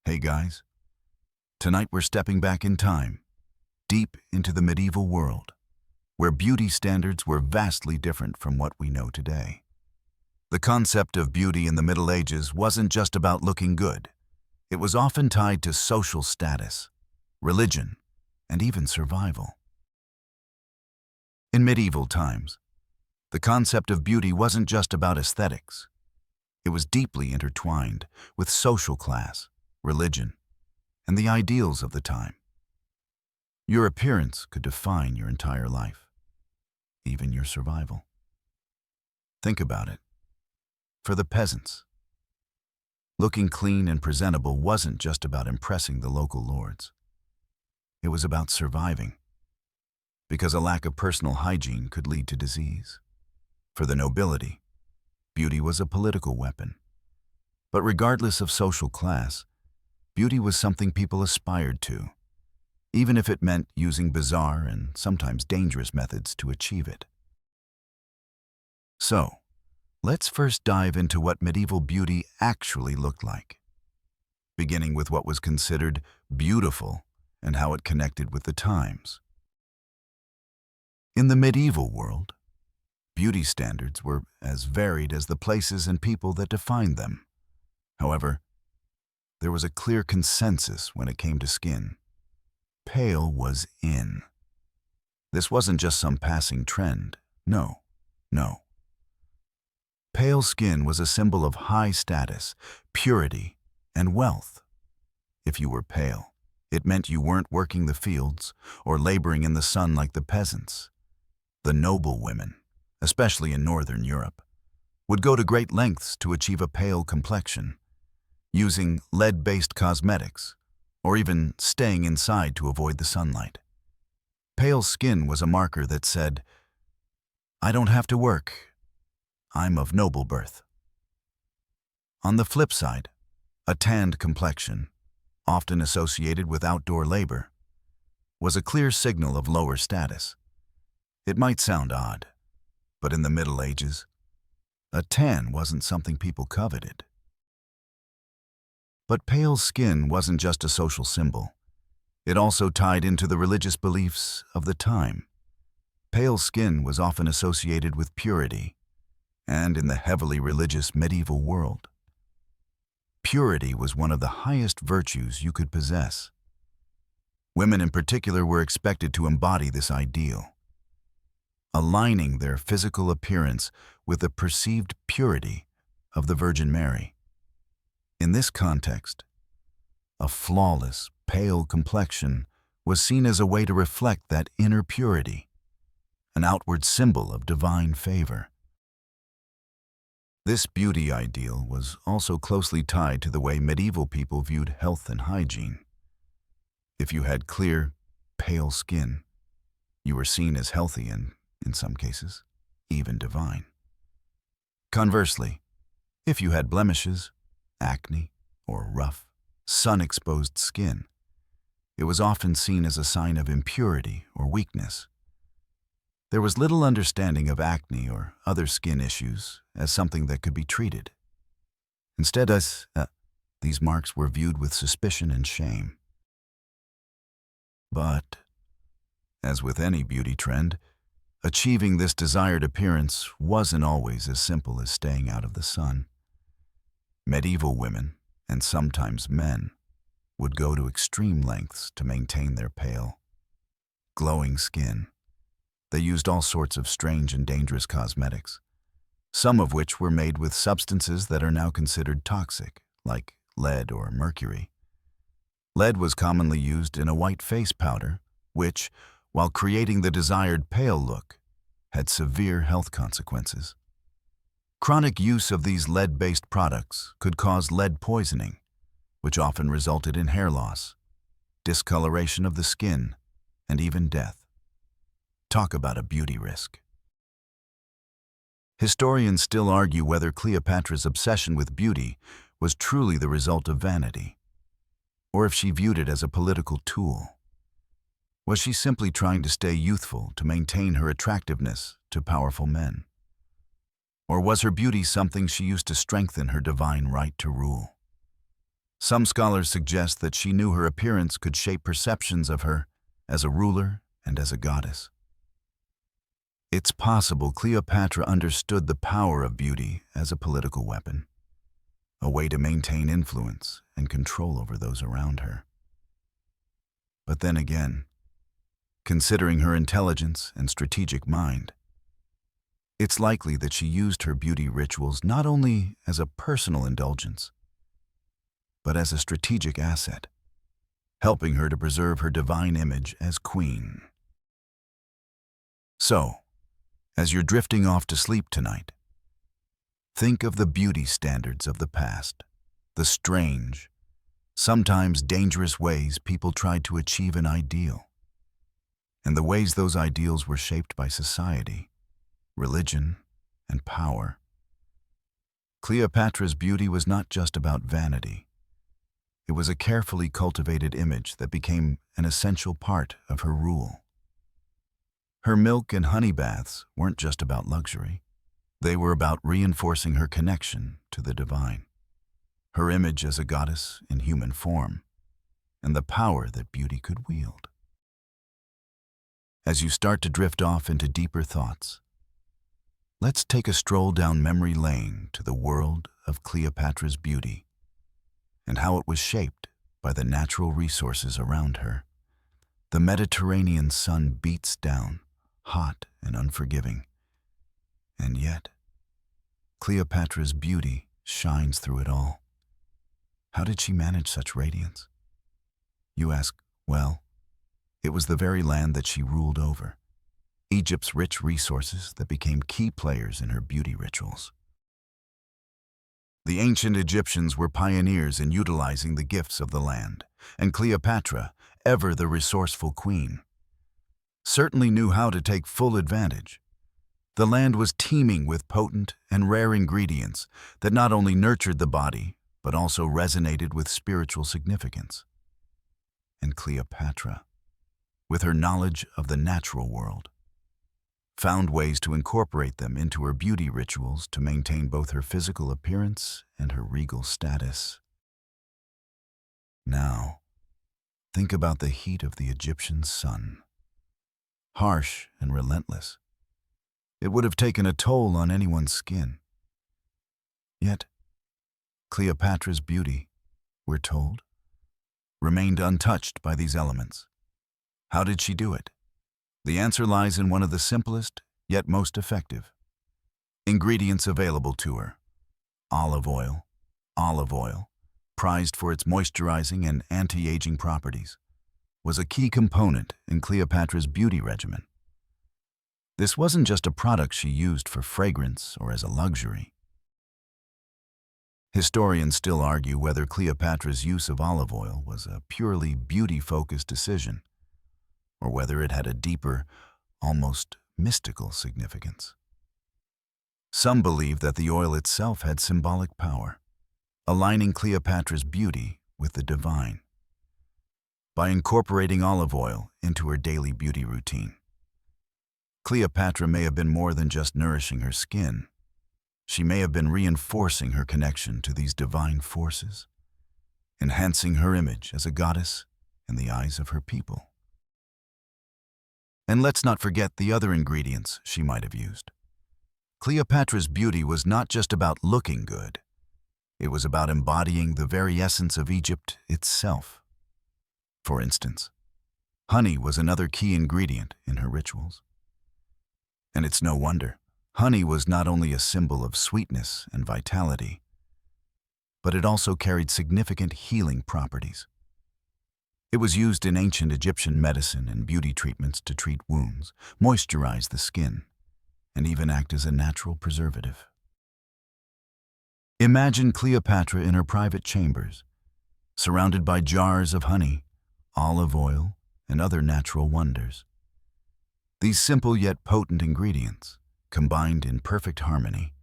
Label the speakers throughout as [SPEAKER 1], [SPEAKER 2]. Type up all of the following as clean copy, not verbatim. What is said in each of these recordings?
[SPEAKER 1] Hey guys, tonight we're stepping back in time, deep into the medieval world, where beauty standards were vastly different from what we know today. The concept of beauty in the Middle Ages wasn't just about looking good. It was often tied to social status, religion, and even survival. In medieval times, the concept of beauty wasn't just about aesthetics. It was deeply intertwined with social class, religion, and the ideals of the time. Your appearance could define your entire life, even your survival. Think about it. For the peasants, looking clean and presentable wasn't just about impressing the local lords. It was about surviving, because a lack of personal hygiene could lead to disease. For the nobility, beauty was a political weapon. But regardless of social class, beauty was something people aspired to, even if it meant using bizarre and sometimes dangerous methods to achieve it. So, let's first dive into what medieval beauty actually looked like, beginning with what was considered beautiful and how it connected with the times. In the medieval world, beauty standards were as varied as the places and people that defined them. However, there was a clear consensus when it came to skin. Pale was in. This wasn't just some passing trend. No. Pale skin was a symbol of high status, purity, and wealth. If you were pale, it meant you weren't working the fields or laboring in the sun like the peasants. The noble women, especially in Northern Europe, would go to great lengths to achieve a pale complexion, using lead-based cosmetics, or even staying inside to avoid the sunlight. Pale skin was a marker that said, "I don't have to work. I'm of noble birth." On the flip side, a tanned complexion, often associated with outdoor labor, was a clear signal of lower status. It might sound odd, but in the Middle Ages, a tan wasn't something people coveted. But pale skin wasn't just a social symbol. It also tied into the religious beliefs of the time. Pale skin was often associated with purity, and in the heavily religious medieval world, purity was one of the highest virtues you could possess. Women in particular were expected to embody this ideal, aligning their physical appearance with the perceived purity of the Virgin Mary. In this context, a flawless, pale complexion was seen as a way to reflect that inner purity, an outward symbol of divine favor. This beauty ideal was also closely tied to the way medieval people viewed health and hygiene. If you had clear, pale skin, you were seen as healthy and, in some cases, even divine. Conversely, if you had blemishes, acne, or rough, sun-exposed skin, it was often seen as a sign of impurity or weakness. There was little understanding of acne or other skin issues as something that could be treated. Instead, these marks were viewed with suspicion and shame. But, as with any beauty trend, achieving this desired appearance wasn't always as simple as staying out of the sun. Medieval women, and sometimes men, would go to extreme lengths to maintain their pale, glowing skin. They used all sorts of strange and dangerous cosmetics, some of which were made with substances that are now considered toxic, like lead or mercury. Lead was commonly used in a white face powder, which, while creating the desired pale look, had severe health consequences. Chronic use of these lead-based products could cause lead poisoning, which often resulted in hair loss, discoloration of the skin, and even death. Talk about a beauty risk. Historians still argue whether Cleopatra's obsession with beauty was truly the result of vanity, or if she viewed it as a political tool. Was she simply trying to stay youthful to maintain her attractiveness to powerful men? Or was her beauty something she used to strengthen her divine right to rule? Some scholars suggest that she knew her appearance could shape perceptions of her as a ruler and as a goddess. It's possible Cleopatra understood the power of beauty as a political weapon, a way to maintain influence and control over those around her. But then again, considering her intelligence and strategic mind, it's likely that she used her beauty rituals not only as a personal indulgence, but as a strategic asset, helping her to preserve her divine image as queen. So, as you're drifting off to sleep tonight, think of the beauty standards of the past, the strange, sometimes dangerous ways people tried to achieve an ideal, and the ways those ideals were shaped by society, religion, and power. Cleopatra's beauty was not just about vanity. It was a carefully cultivated image that became an essential part of her rule. Her milk and honey baths weren't just about luxury. They were about reinforcing her connection to the divine, her image as a goddess in human form, and the power that beauty could wield. As you start to drift off into deeper thoughts, let's take a stroll down memory lane to the world of Cleopatra's beauty and how it was shaped by the natural resources around her. The Mediterranean sun beats down, hot and unforgiving. And yet, Cleopatra's beauty shines through it all. How did she manage such radiance? You ask, well, it was the very land that she ruled over, Egypt's rich resources that became key players in her beauty rituals. The ancient Egyptians were pioneers in utilizing the gifts of the land, and Cleopatra, ever the resourceful queen, certainly knew how to take full advantage. The land was teeming with potent and rare ingredients that not only nurtured the body, but also resonated with spiritual significance. And Cleopatra, with her knowledge of the natural world, found ways to incorporate them into her beauty rituals to maintain both her physical appearance and her regal status. Now, think about the heat of the Egyptian sun. Harsh and relentless, it would have taken a toll on anyone's skin. Yet, Cleopatra's beauty, we're told, remained untouched by these elements. How did she do it? The answer lies in one of the simplest, yet most effective ingredients available to her: olive oil. Olive oil, prized for its moisturizing and anti-aging properties, was a key component in Cleopatra's beauty regimen. This wasn't just a product she used for fragrance or as a luxury. Historians still argue whether Cleopatra's use of olive oil was a purely beauty-focused decision, or whether it had a deeper, almost mystical significance. Some believe that the oil itself had symbolic power, aligning Cleopatra's beauty with the divine. By incorporating olive oil into her daily beauty routine, Cleopatra may have been more than just nourishing her skin. She may have been reinforcing her connection to these divine forces, enhancing her image as a goddess in the eyes of her people. And let's not forget the other ingredients she might have used. Cleopatra's beauty was not just about looking good. It was about embodying the very essence of Egypt itself. For instance, honey was another key ingredient in her rituals. And it's no wonder. Honey was not only a symbol of sweetness and vitality, but it also carried significant healing properties. It was used in ancient Egyptian medicine and beauty treatments to treat wounds, moisturize the skin, and even act as a natural preservative. Imagine Cleopatra in her private chambers, surrounded by jars of honey, olive oil, and other natural wonders. These simple yet potent ingredients, combined in perfect harmony,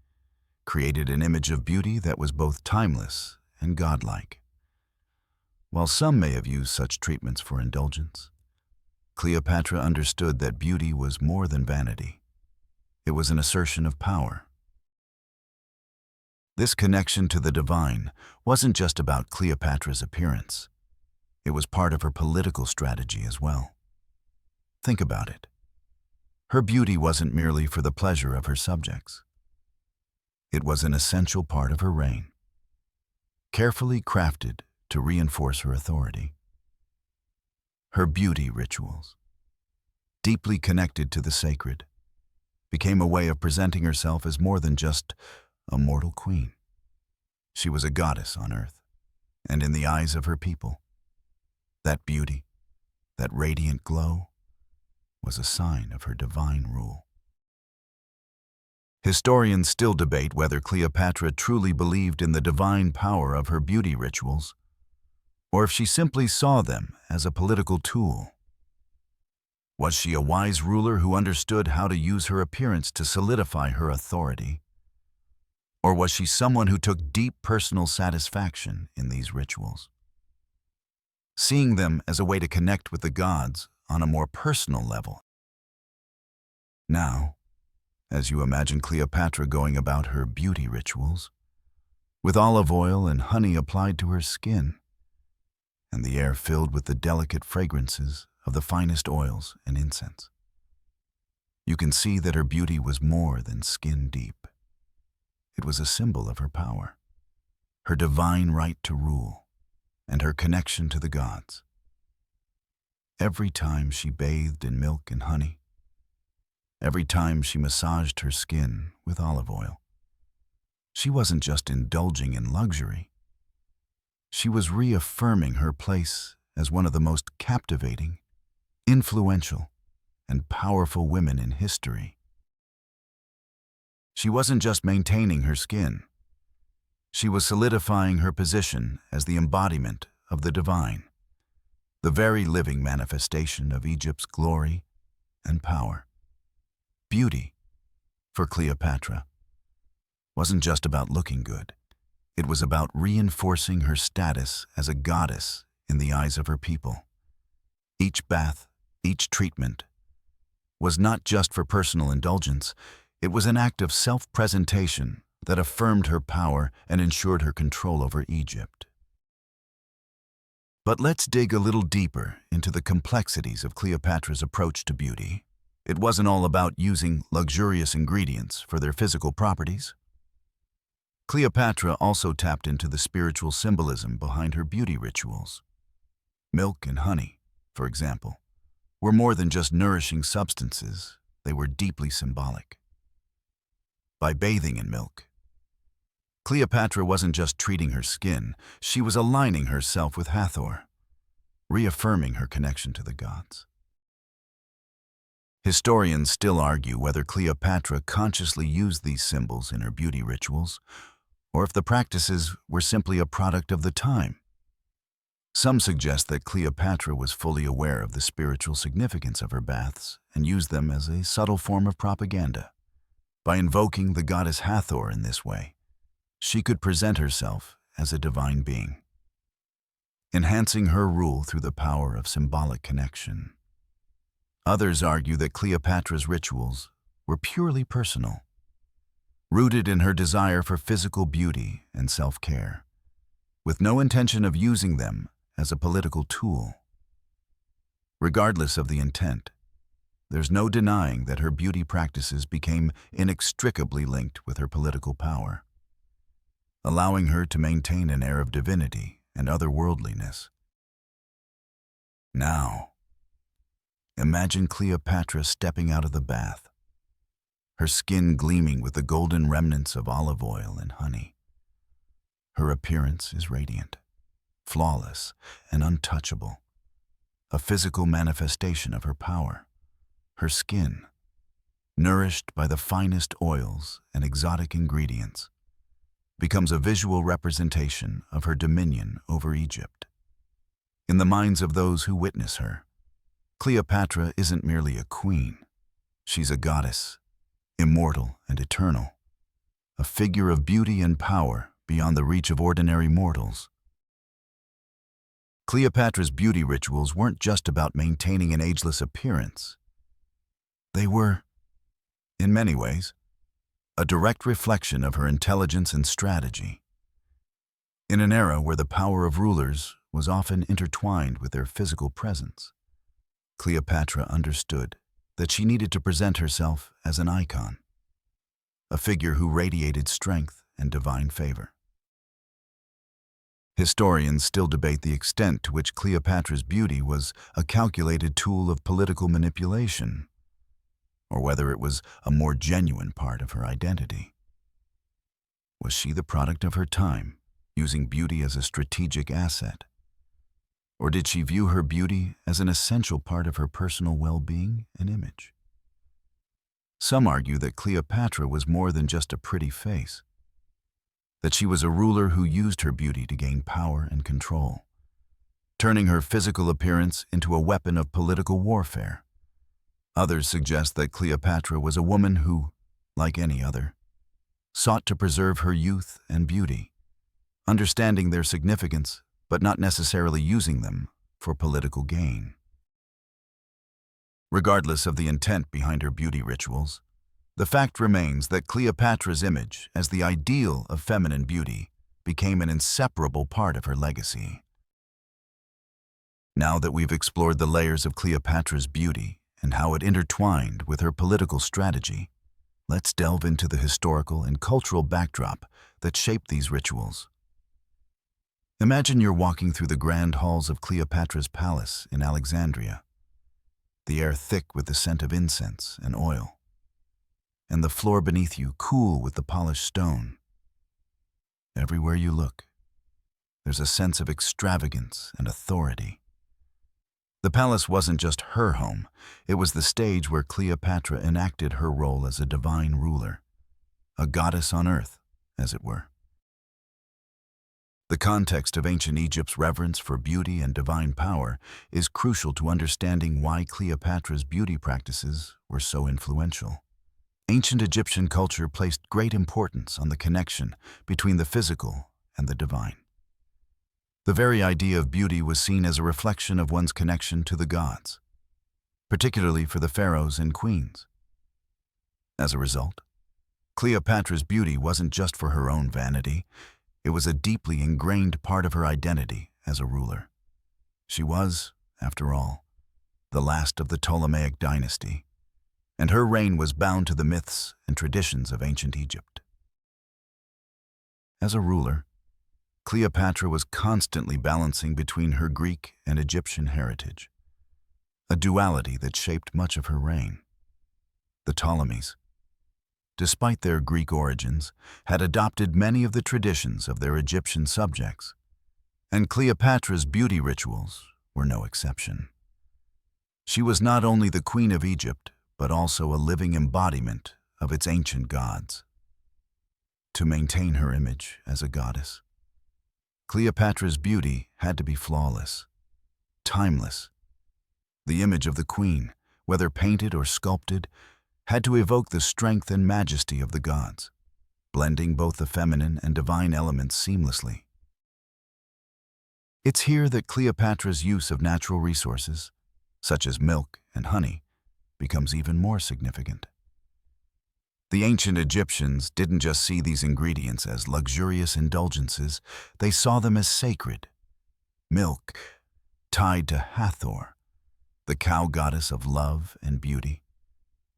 [SPEAKER 1] created an image of beauty that was both timeless and godlike. While some may have used such treatments for indulgence, Cleopatra understood that beauty was more than vanity. It was an assertion of power. This connection to the divine wasn't just about Cleopatra's appearance. It was part of her political strategy as well. Think about it. Her beauty wasn't merely for the pleasure of her subjects. It was an essential part of her reign, carefully crafted to reinforce her authority. Her beauty rituals, deeply connected to the sacred, became a way of presenting herself as more than just a mortal queen. She was a goddess on earth, and in the eyes of her people, that beauty, that radiant glow, was a sign of her divine rule. Historians still debate whether Cleopatra truly believed in the divine power of her beauty rituals, or if she simply saw them as a political tool. Was she a wise ruler who understood how to use her appearance to solidify her authority? Or was she someone who took deep personal satisfaction in these rituals, seeing them as a way to connect with the gods on a more personal level? Now, as you imagine Cleopatra going about her beauty rituals, with olive oil and honey applied to her skin, and the air filled with the delicate fragrances of the finest oils and incense, you can see that her beauty was more than skin deep. It was a symbol of her power, her divine right to rule, and her connection to the gods. Every time she bathed in milk and honey, every time she massaged her skin with olive oil, she wasn't just indulging in luxury. She was reaffirming her place as one of the most captivating, influential, and powerful women in history. She wasn't just maintaining her skin. She was solidifying her position as the embodiment of the divine, the very living manifestation of Egypt's glory and power. Beauty, for Cleopatra, wasn't just about looking good. It was about reinforcing her status as a goddess in the eyes of her people. Each bath, each treatment, was not just for personal indulgence. It was an act of self-presentation that affirmed her power and ensured her control over Egypt. But let's dig a little deeper into the complexities of Cleopatra's approach to beauty. It wasn't all about using luxurious ingredients for their physical properties. Cleopatra also tapped into the spiritual symbolism behind her beauty rituals. Milk and honey, for example, were more than just nourishing substances. They were deeply symbolic. By bathing in milk, Cleopatra wasn't just treating her skin, she was aligning herself with Hathor, reaffirming her connection to the gods. Historians still argue whether Cleopatra consciously used these symbols in her beauty rituals, or if the practices were simply a product of the time. Some suggest that Cleopatra was fully aware of the spiritual significance of her baths and used them as a subtle form of propaganda. By invoking the goddess Hathor in this way, she could present herself as a divine being, enhancing her rule through the power of symbolic connection. Others argue that Cleopatra's rituals were purely personal, rooted in her desire for physical beauty and self-care, with no intention of using them as a political tool. Regardless of the intent, there's no denying that her beauty practices became inextricably linked with her political power, allowing her to maintain an air of divinity and otherworldliness. Now, imagine Cleopatra stepping out of the bath, her skin gleaming with the golden remnants of olive oil and honey. Her appearance is radiant, flawless, and untouchable, a physical manifestation of her power. Her skin, nourished by the finest oils and exotic ingredients, becomes a visual representation of her dominion over Egypt. In the minds of those who witness her, Cleopatra isn't merely a queen. She's a goddess, immortal and eternal, a figure of beauty and power beyond the reach of ordinary mortals. Cleopatra's beauty rituals weren't just about maintaining an ageless appearance. They were, in many ways, a direct reflection of her intelligence and strategy. In an era where the power of rulers was often intertwined with their physical presence, Cleopatra understood that she needed to present herself as an icon, a figure who radiated strength and divine favor. Historians still debate the extent to which Cleopatra's beauty was a calculated tool of political manipulation, or whether it was a more genuine part of her identity. Was she the product of her time, using beauty as a strategic asset? Or did she view her beauty as an essential part of her personal well-being and image? Some argue that Cleopatra was more than just a pretty face, that she was a ruler who used her beauty to gain power and control, turning her physical appearance into a weapon of political warfare. Others suggest that Cleopatra was a woman who, like any other, sought to preserve her youth and beauty, understanding their significance but not necessarily using them for political gain. Regardless of the intent behind her beauty rituals, the fact remains that Cleopatra's image as the ideal of feminine beauty became an inseparable part of her legacy. Now that we've explored the layers of Cleopatra's beauty and how it intertwined with her political strategy, let's delve into the historical and cultural backdrop that shaped these rituals. Imagine you're walking through the grand halls of Cleopatra's palace in Alexandria, the air thick with the scent of incense and oil, and the floor beneath you cool with the polished stone. Everywhere you look, there's a sense of extravagance and authority. The palace wasn't just her home, it was the stage where Cleopatra enacted her role as a divine ruler, a goddess on earth, as it were. The context of ancient Egypt's reverence for beauty and divine power is crucial to understanding why Cleopatra's beauty practices were so influential. Ancient Egyptian culture placed great importance on the connection between the physical and the divine. The very idea of beauty was seen as a reflection of one's connection to the gods, particularly for the pharaohs and queens. As a result, Cleopatra's beauty wasn't just for her own vanity. It was a deeply ingrained part of her identity as a ruler. She was, after all, the last of the Ptolemaic dynasty, and her reign was bound to the myths and traditions of ancient Egypt. As a ruler, Cleopatra was constantly balancing between her Greek and Egyptian heritage, a duality that shaped much of her reign. The Ptolemies, despite their Greek origins, had adopted many of the traditions of their Egyptian subjects, and Cleopatra's beauty rituals were no exception. She was not only the queen of Egypt, but also a living embodiment of its ancient gods. To maintain her image as a goddess, Cleopatra's beauty had to be flawless, timeless. The image of the queen, whether painted or sculpted, had to evoke the strength and majesty of the gods, blending both the feminine and divine elements seamlessly. It's here that Cleopatra's use of natural resources, such as milk and honey, becomes even more significant. The ancient Egyptians didn't just see these ingredients as luxurious indulgences, they saw them as sacred. Milk, tied to Hathor, the cow goddess of love and beauty,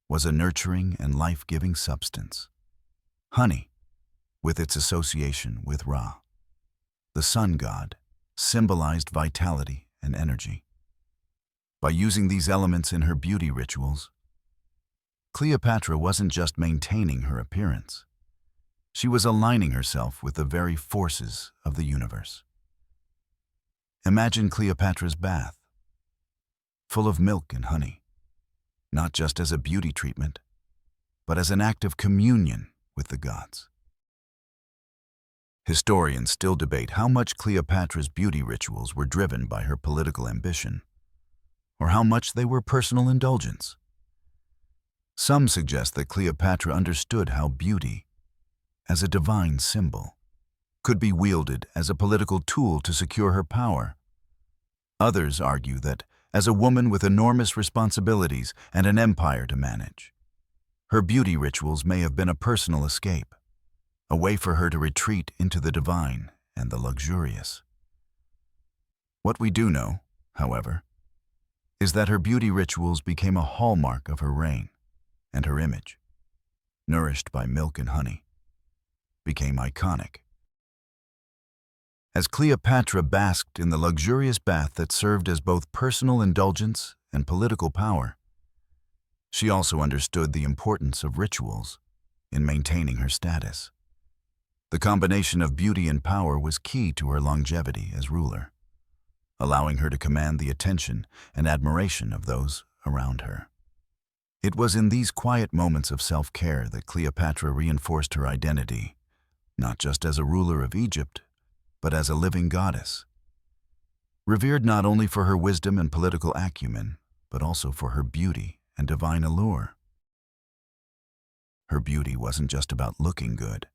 [SPEAKER 1] was a nurturing and life-giving substance. Honey, with its association with Ra, the sun god, symbolized vitality and energy. By using these elements in her beauty rituals, Cleopatra wasn't just maintaining her appearance. She was aligning herself with the very forces of the universe. Imagine Cleopatra's bath, full of milk and honey, not just as a beauty treatment, but as an act of communion with the gods. Historians still debate how much Cleopatra's beauty rituals were driven by her political ambition, or how much they were personal indulgence. Some suggest that Cleopatra understood how beauty, as a divine symbol, could be wielded as a political tool to secure her power. Others argue that, as a woman with enormous responsibilities and an empire to manage, Her beauty rituals may have been a personal escape, a way for her to retreat into the divine and the luxurious. What we do know, however, is that her beauty rituals became a hallmark of her reign, and her image, nourished by milk and honey, became iconic. As Cleopatra basked in the luxurious bath that served as both personal indulgence and political power, she also understood the importance of rituals in maintaining her status. The combination of beauty and power was key to her longevity as ruler, allowing her to command the attention and admiration of those around her. It was in these quiet moments of self-care that Cleopatra reinforced her identity, not just as a ruler of Egypt, but as a living goddess. Revered not only for her wisdom and political acumen, but also for her beauty and divine allure. Her beauty wasn't just about looking good.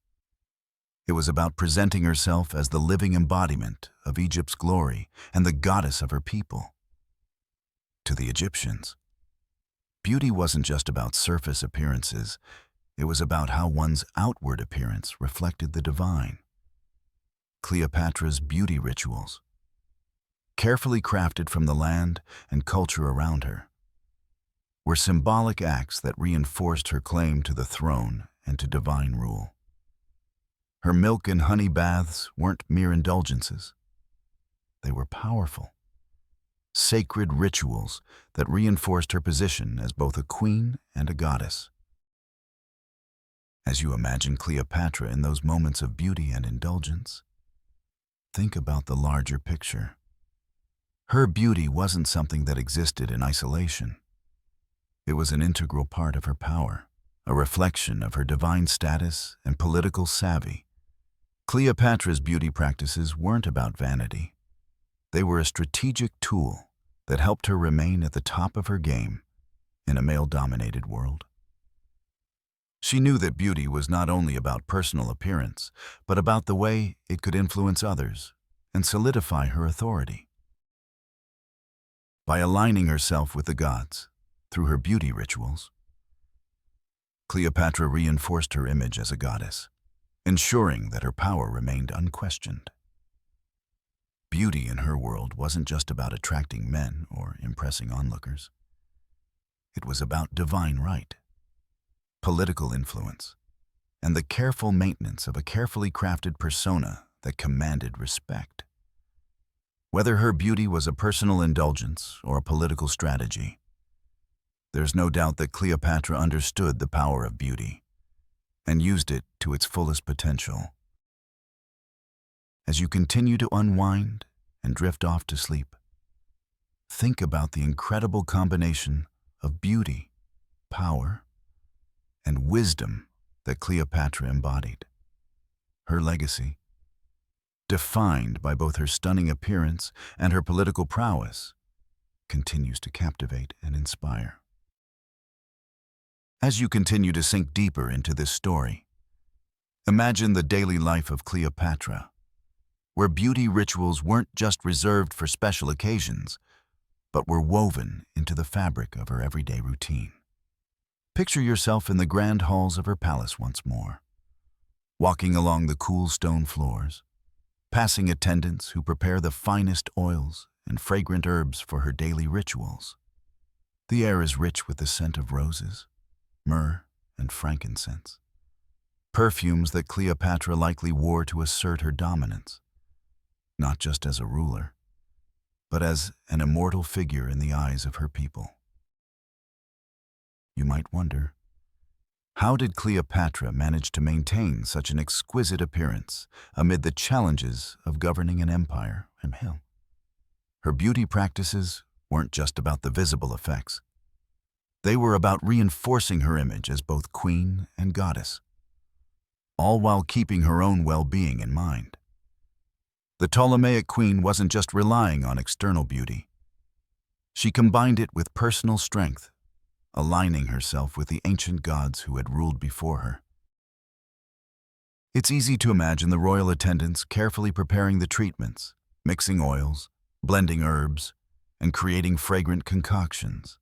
[SPEAKER 1] It was about presenting herself as the living embodiment of Egypt's glory and the goddess of her people. To the Egyptians, beauty wasn't just about surface appearances, it was about how one's outward appearance reflected the divine. Cleopatra's beauty rituals, carefully crafted from the land and culture around her, were symbolic acts that reinforced her claim to the throne and to divine rule. Her milk and honey baths weren't mere indulgences. They were powerful, sacred rituals that reinforced her position as both a queen and a goddess. As you imagine Cleopatra in those moments of beauty and indulgence, think about the larger picture. Her beauty wasn't something that existed in isolation. It was an integral part of her power, a reflection of her divine status and political savvy. Cleopatra's beauty practices weren't about vanity. They were a strategic tool that helped her remain at the top of her game in a male-dominated world. She knew that beauty was not only about personal appearance, but about the way it could influence others and solidify her authority. By aligning herself with the gods through her beauty rituals, Cleopatra reinforced her image as a goddess, ensuring that her power remained unquestioned. Beauty in her world wasn't just about attracting men or impressing onlookers. It was about divine right, political influence, and the careful maintenance of a carefully crafted persona that commanded respect. Whether her beauty was a personal indulgence or a political strategy, there's no doubt that Cleopatra understood the power of beauty and used it to its fullest potential. As you continue to unwind and drift off to sleep, think about the incredible combination of beauty, power, and wisdom that Cleopatra embodied. Her legacy, defined by both her stunning appearance and her political prowess, continues to captivate and inspire. As you continue to sink deeper into this story, imagine the daily life of Cleopatra, where beauty rituals weren't just reserved for special occasions, but were woven into the fabric of her everyday routine. Picture yourself in the grand halls of her palace once more, walking along the cool stone floors, passing attendants who prepare the finest oils and fragrant herbs for her daily rituals. The air is rich with the scent of roses, myrrh, and frankincense, perfumes that Cleopatra likely wore to assert her dominance, not just as a ruler, but as an immortal figure in the eyes of her people. You might wonder, how did Cleopatra manage to maintain such an exquisite appearance amid the challenges of governing an empire? Her beauty practices weren't just about the visible effects. They were about reinforcing her image as both queen and goddess, all while keeping her own well-being in mind. The Ptolemaic queen wasn't just relying on external beauty. She combined it with personal strength, aligning herself with the ancient gods who had ruled before her. It's easy to imagine the royal attendants carefully preparing the treatments, mixing oils, blending herbs, and creating fragrant concoctions.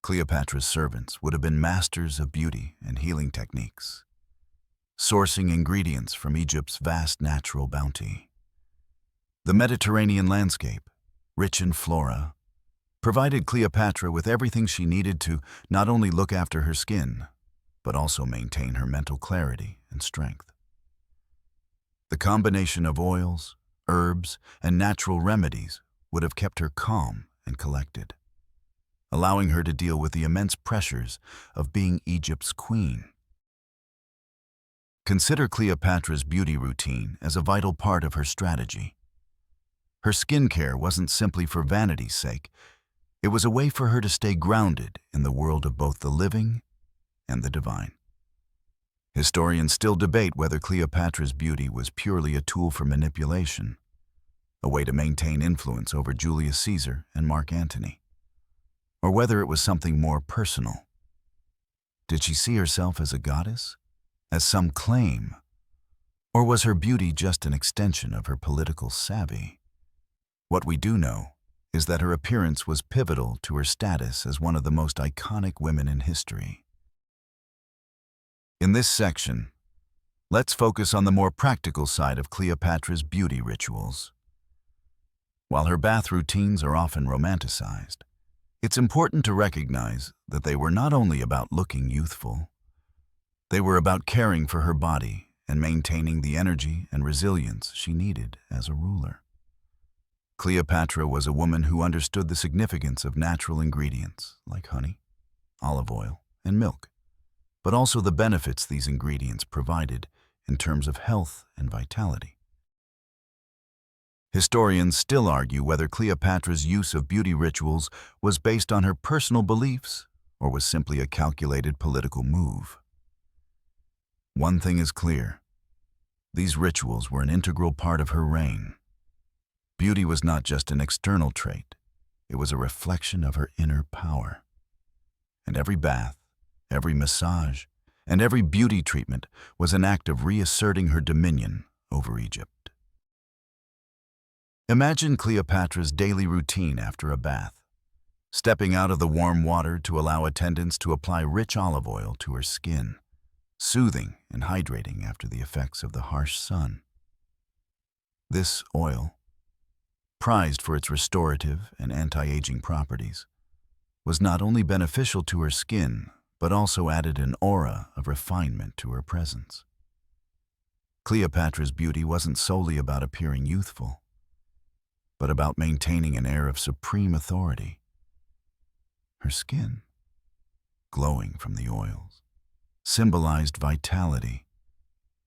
[SPEAKER 1] Cleopatra's servants would have been masters of beauty and healing techniques, sourcing ingredients from Egypt's vast natural bounty. The Mediterranean landscape, rich in flora, provided Cleopatra with everything she needed to not only look after her skin, but also maintain her mental clarity and strength. The combination of oils, herbs, and natural remedies would have kept her calm and collected, allowing her to deal with the immense pressures of being Egypt's queen. Consider Cleopatra's beauty routine as a vital part of her strategy. Her skincare wasn't simply for vanity's sake. It was a way for her to stay grounded in the world of both the living and the divine. Historians still debate whether Cleopatra's beauty was purely a tool for manipulation, a way to maintain influence over Julius Caesar and Mark Antony, or whether it was something more personal. Did she see herself as a goddess, as some claim, or was her beauty just an extension of her political savvy? What we do know is that her appearance was pivotal to her status as one of the most iconic women in history. In this section, let's focus on the more practical side of Cleopatra's beauty rituals. While her bath routines are often romanticized, it's important to recognize that they were not only about looking youthful, they were about caring for her body and maintaining the energy and resilience she needed as a ruler. Cleopatra was a woman who understood the significance of natural ingredients like honey, olive oil, and milk, but also the benefits these ingredients provided in terms of health and vitality. Historians still argue whether Cleopatra's use of beauty rituals was based on her personal beliefs or was simply a calculated political move. One thing is clear: these rituals were an integral part of her reign. Beauty was not just an external trait, it was a reflection of her inner power. And every bath, every massage, and every beauty treatment was an act of reasserting her dominion over Egypt. Imagine Cleopatra's daily routine after a bath, stepping out of the warm water to allow attendants to apply rich olive oil to her skin, soothing and hydrating after the effects of the harsh sun. This oil, prized for its restorative and anti-aging properties, was not only beneficial to her skin, but also added an aura of refinement to her presence. Cleopatra's beauty wasn't solely about appearing youthful, but about maintaining an air of supreme authority. Her skin, glowing from the oils, symbolized vitality,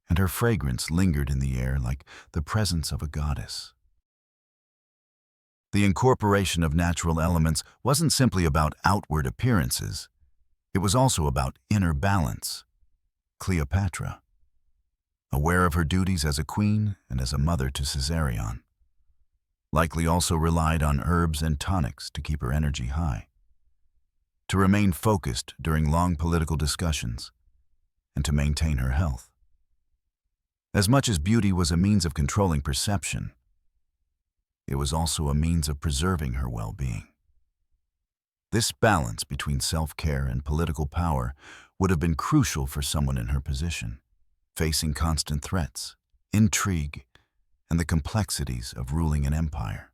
[SPEAKER 1] and her fragrance lingered in the air like the presence of a goddess. The incorporation of natural elements wasn't simply about outward appearances, it was also about inner balance. Cleopatra, aware of her duties as a queen and as a mother to Caesarion, likely also relied on herbs and tonics to keep her energy high, to remain focused during long political discussions, and to maintain her health. As much as beauty was a means of controlling perception, it was also a means of preserving her well-being. This balance between self-care and political power would have been crucial for someone in her position, facing constant threats, intrigue, and the complexities of ruling an empire.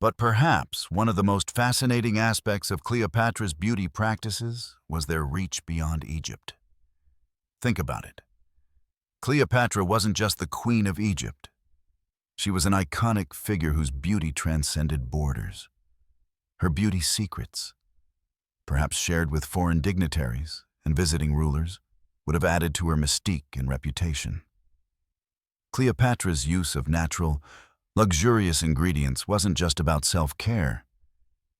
[SPEAKER 1] But perhaps one of the most fascinating aspects of Cleopatra's beauty practices was their reach beyond Egypt. Think about it. Cleopatra wasn't just the queen of Egypt. She was an iconic figure whose beauty transcended borders. Her beauty secrets, perhaps shared with foreign dignitaries and visiting rulers, would have added to her mystique and reputation. Cleopatra's use of natural, luxurious ingredients wasn't just about self-care.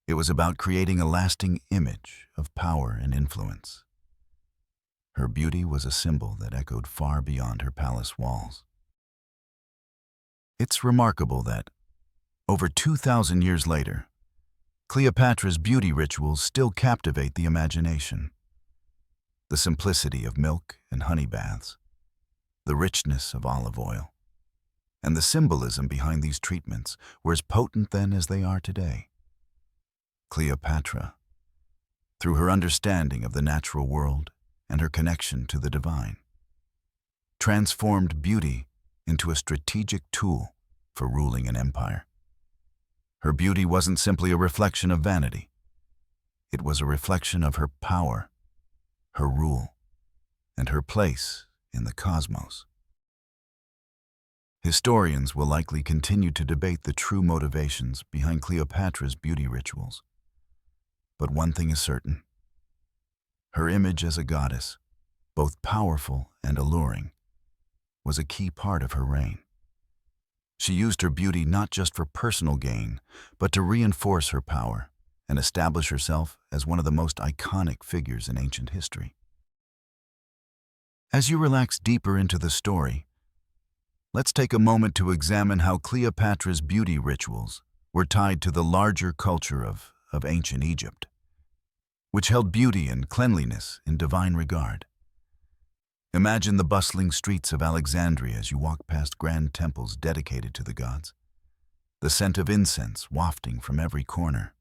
[SPEAKER 1] It was about creating a lasting image of power and influence. Her beauty was a symbol that echoed far beyond her palace walls. It's remarkable that, over 2,000 years later, Cleopatra's beauty rituals still captivate the imagination. The simplicity of milk and honey baths, the richness of olive oil, and the symbolism behind these treatments were as potent then as they are today. Cleopatra, through her understanding of the natural world and her connection to the divine, transformed beauty into a strategic tool for ruling an empire. Her beauty wasn't simply a reflection of vanity. It was a reflection of her power, her rule, and her place in the cosmos. Historians will likely continue to debate the true motivations behind Cleopatra's beauty rituals. But one thing is certain: her image as a goddess, both powerful and alluring, was a key part of her reign. She used her beauty not just for personal gain, but to reinforce her power and establish herself as one of the most iconic figures in ancient history. As you relax deeper into the story, let's take a moment to examine how Cleopatra's beauty rituals were tied to the larger culture of ancient Egypt, which held beauty and cleanliness in divine regard. Imagine the bustling streets of Alexandria as you walk past grand temples dedicated to the gods, the scent of incense wafting from every corner.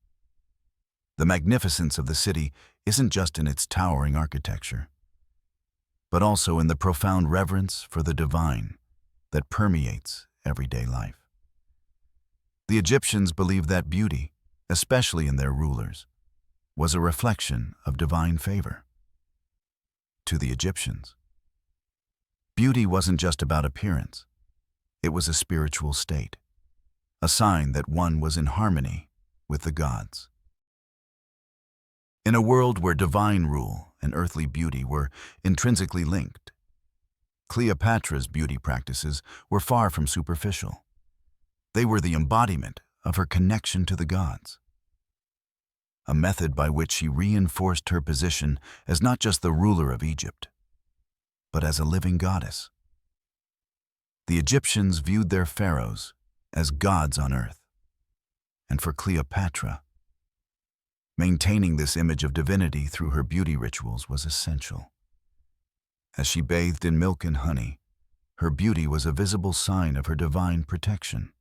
[SPEAKER 1] The magnificence of the city isn't just in its towering architecture, but also in the profound reverence for the divine that permeates everyday life. The Egyptians believed that beauty, especially in their rulers, was a reflection of divine favor. To the Egyptians, beauty wasn't just about appearance. It was a spiritual state, a sign that one was in harmony with the gods. In a world where divine rule and earthly beauty were intrinsically linked, Cleopatra's beauty practices were far from superficial. They were the embodiment of her connection to the gods, a method by which she reinforced her position as not just the ruler of Egypt, but as a living goddess. The Egyptians viewed their pharaohs as gods on earth, and for Cleopatra, maintaining this image of divinity through her beauty rituals was essential. As she bathed in milk and honey, her beauty was a visible sign of her divine protection,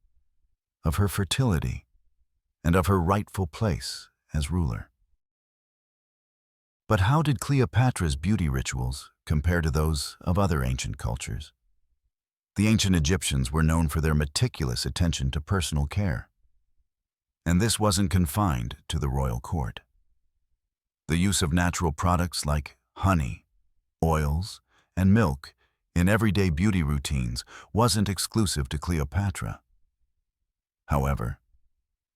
[SPEAKER 1] of her fertility, and of her rightful place as ruler. But how did Cleopatra's beauty rituals compare to those of other ancient cultures? The ancient Egyptians were known for their meticulous attention to personal care, and this wasn't confined to the royal court. The use of natural products like honey, oils, and milk in everyday beauty routines wasn't exclusive to Cleopatra. However,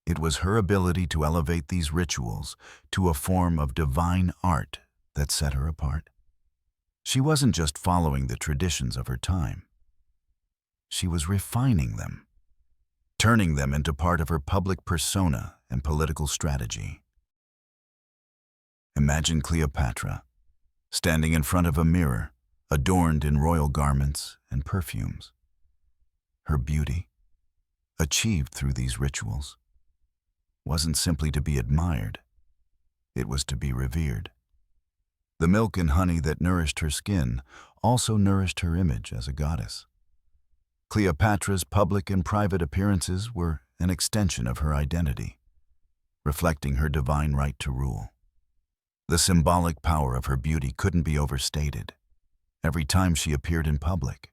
[SPEAKER 1] it was her ability to elevate these rituals to a form of divine art that set her apart. She wasn't just following the traditions of her time. She was refining them, turning them into part of her public persona and political strategy. Imagine Cleopatra standing in front of a mirror, adorned in royal garments and perfumes. Her beauty, achieved through these rituals, wasn't simply to be admired, it was to be revered. The milk and honey that nourished her skin also nourished her image as a goddess. Cleopatra's public and private appearances were an extension of her identity, reflecting her divine right to rule. The symbolic power of her beauty couldn't be overstated. Every time she appeared in public,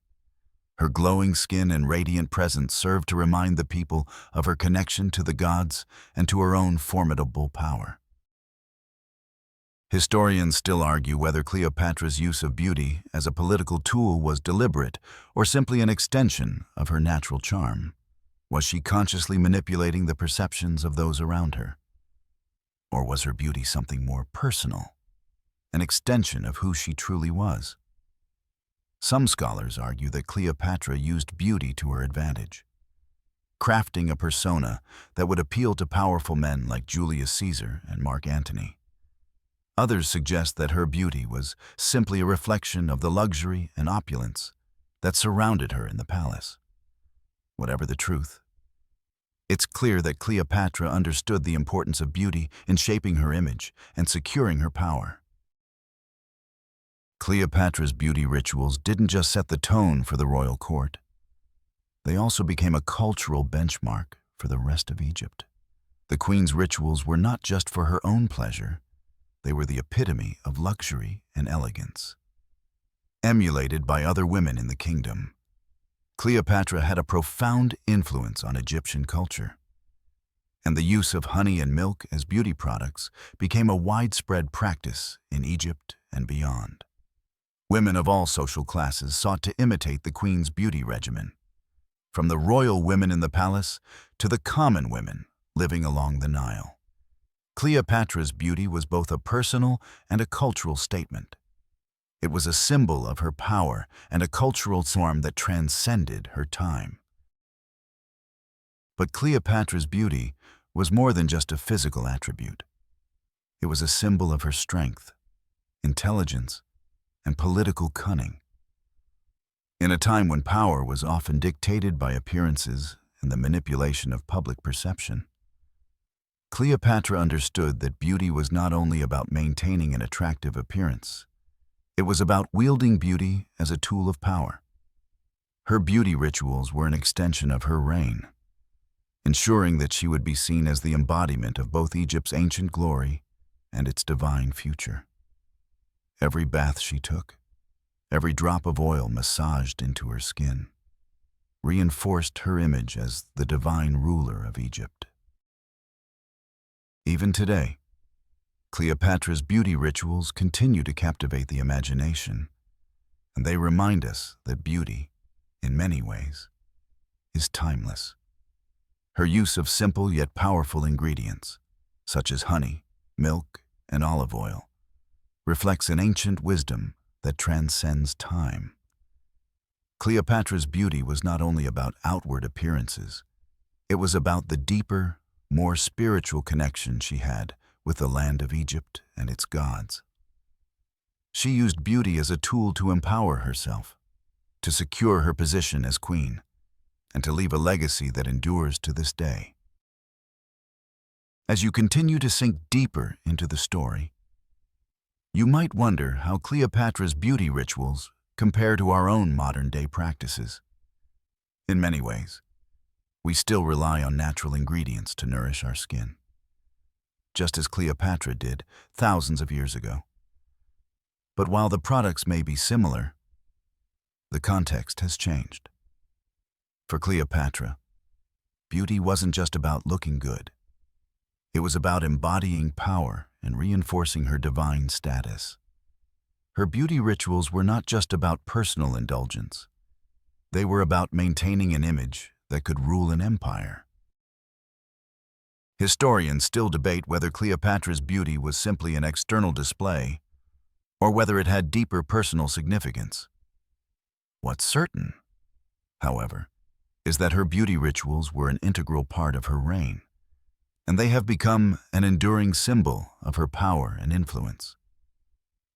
[SPEAKER 1] her glowing skin and radiant presence served to remind the people of her connection to the gods and to her own formidable power. Historians still argue whether Cleopatra's use of beauty as a political tool was deliberate or simply an extension of her natural charm. Was she consciously manipulating the perceptions of those around her? Or was her beauty something more personal, an extension of who she truly was? Some scholars argue that Cleopatra used beauty to her advantage, crafting a persona that would appeal to powerful men like Julius Caesar and Mark Antony. Others suggest that her beauty was simply a reflection of the luxury and opulence that surrounded her in the palace. Whatever the truth, it's clear that Cleopatra understood the importance of beauty in shaping her image and securing her power. Cleopatra's beauty rituals didn't just set the tone for the royal court. They also became a cultural benchmark for the rest of Egypt. The queen's rituals were not just for her own pleasure, they were the epitome of luxury and elegance. Emulated by other women in the kingdom, Cleopatra had a profound influence on Egyptian culture, and the use of honey and milk as beauty products became a widespread practice in Egypt and beyond. Women of all social classes sought to imitate the queen's beauty regimen, from the royal women in the palace to the common women living along the Nile. Cleopatra's beauty was both a personal and a cultural statement. It was a symbol of her power and a cultural norm that transcended her time. But Cleopatra's beauty was more than just a physical attribute. It was a symbol of her strength, intelligence, and political cunning. In a time when power was often dictated by appearances and the manipulation of public perception, Cleopatra understood that beauty was not only about maintaining an attractive appearance, it was about wielding beauty as a tool of power. Her beauty rituals were an extension of her reign, ensuring that she would be seen as the embodiment of both Egypt's ancient glory and its divine future. Every bath she took, every drop of oil massaged into her skin, reinforced her image as the divine ruler of Egypt. Even today, Cleopatra's beauty rituals continue to captivate the imagination, and they remind us that beauty, in many ways, is timeless. Her use of simple yet powerful ingredients, such as honey, milk, and olive oil, reflects an ancient wisdom that transcends time. Cleopatra's beauty was not only about outward appearances, it was about the deeper, more spiritual connection she had with the land of Egypt and its gods. She used beauty as a tool to empower herself, to secure her position as queen, and to leave a legacy that endures to this day. As you continue to sink deeper into the story, you might wonder how Cleopatra's beauty rituals compare to our own modern-day practices. In many ways, we still rely on natural ingredients to nourish our skin, just as Cleopatra did thousands of years ago. But while the products may be similar, the context has changed. For Cleopatra, beauty wasn't just about looking good. It was about embodying power and reinforcing her divine status. Her beauty rituals were not just about personal indulgence. They were about maintaining an image that could rule an empire. Historians still debate whether Cleopatra's beauty was simply an external display or whether it had deeper personal significance. What's certain, however, is that her beauty rituals were an integral part of her reign, and they have become an enduring symbol of her power and influence.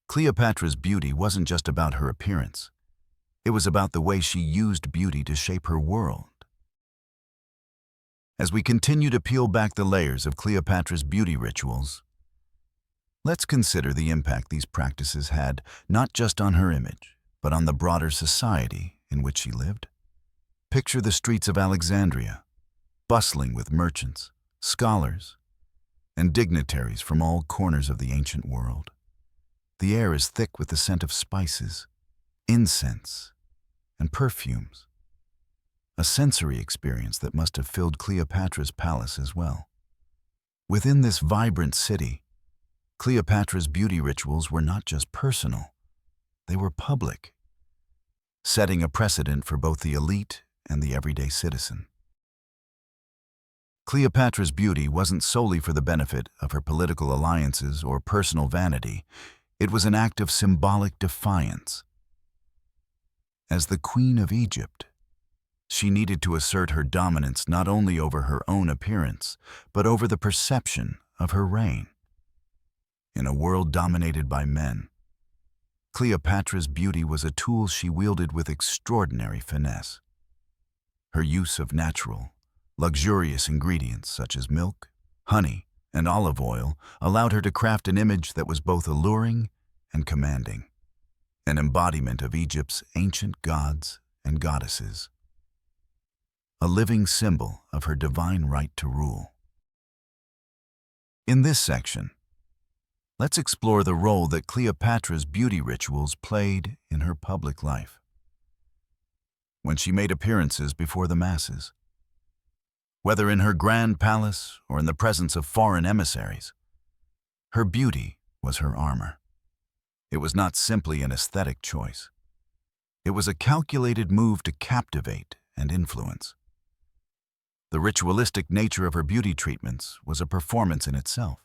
[SPEAKER 1] Cleopatra's beauty wasn't just about her appearance. It was about the way she used beauty to shape her world. As we continue to peel back the layers of Cleopatra's beauty rituals, let's consider the impact these practices had not just on her image, but on the broader society in which she lived. Picture the streets of Alexandria, bustling with merchants, scholars, and dignitaries from all corners of the ancient world. The air is thick with the scent of spices, incense, and perfumes, a sensory experience that must have filled Cleopatra's palace as well. Within this vibrant city, Cleopatra's beauty rituals were not just personal, they were public, setting a precedent for both the elite and the everyday citizen. Cleopatra's beauty wasn't solely for the benefit of her political alliances or personal vanity. It was an act of symbolic defiance. As the Queen of Egypt, she needed to assert her dominance not only over her own appearance, but over the perception of her reign. In a world dominated by men, Cleopatra's beauty was a tool she wielded with extraordinary finesse. Her use of natural, luxurious ingredients such as milk, honey, and olive oil allowed her to craft an image that was both alluring and commanding, an embodiment of Egypt's ancient gods and goddesses, a living symbol of her divine right to rule. In this section, let's explore the role that Cleopatra's beauty rituals played in her public life. When she made appearances before the masses, whether in her grand palace or in the presence of foreign emissaries, her beauty was her armor. It was not simply an aesthetic choice. It was a calculated move to captivate and influence. The ritualistic nature of her beauty treatments was a performance in itself,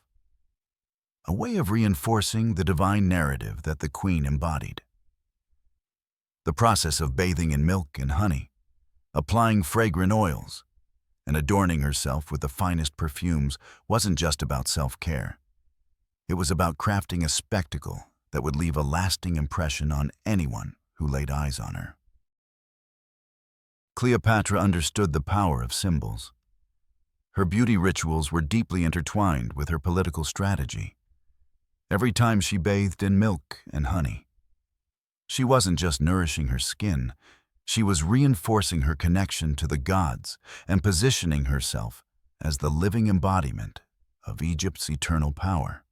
[SPEAKER 1] a way of reinforcing the divine narrative that the queen embodied. The process of bathing in milk and honey, applying fragrant oils, and adorning herself with the finest perfumes wasn't just about self-care. It was about crafting a spectacle that would leave a lasting impression on anyone who laid eyes on her. Cleopatra understood the power of symbols. Her beauty rituals were deeply intertwined with her political strategy. Every time she bathed in milk and honey, she wasn't just nourishing her skin, she was reinforcing her connection to the gods and positioning herself as the living embodiment of Egypt's eternal power.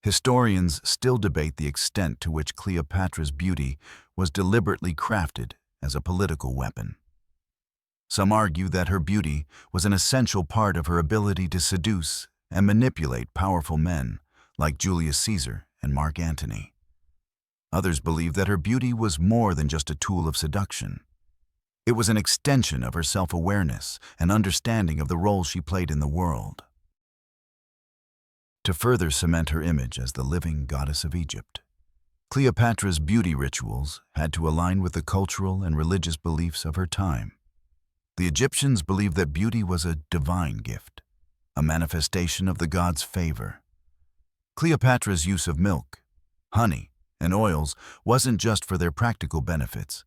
[SPEAKER 1] Historians still debate the extent to which Cleopatra's beauty was deliberately crafted as a political weapon. Some argue that her beauty was an essential part of her ability to seduce and manipulate powerful men like Julius Caesar and Mark Antony. Others believe that her beauty was more than just a tool of seduction. It was an extension of her self-awareness and understanding of the role she played in the world. To further cement her image as the living goddess of Egypt, Cleopatra's beauty rituals had to align with the cultural and religious beliefs of her time. The Egyptians believed that beauty was a divine gift, a manifestation of the gods' favor. Cleopatra's use of milk, honey, and oils wasn't just for their practical benefits.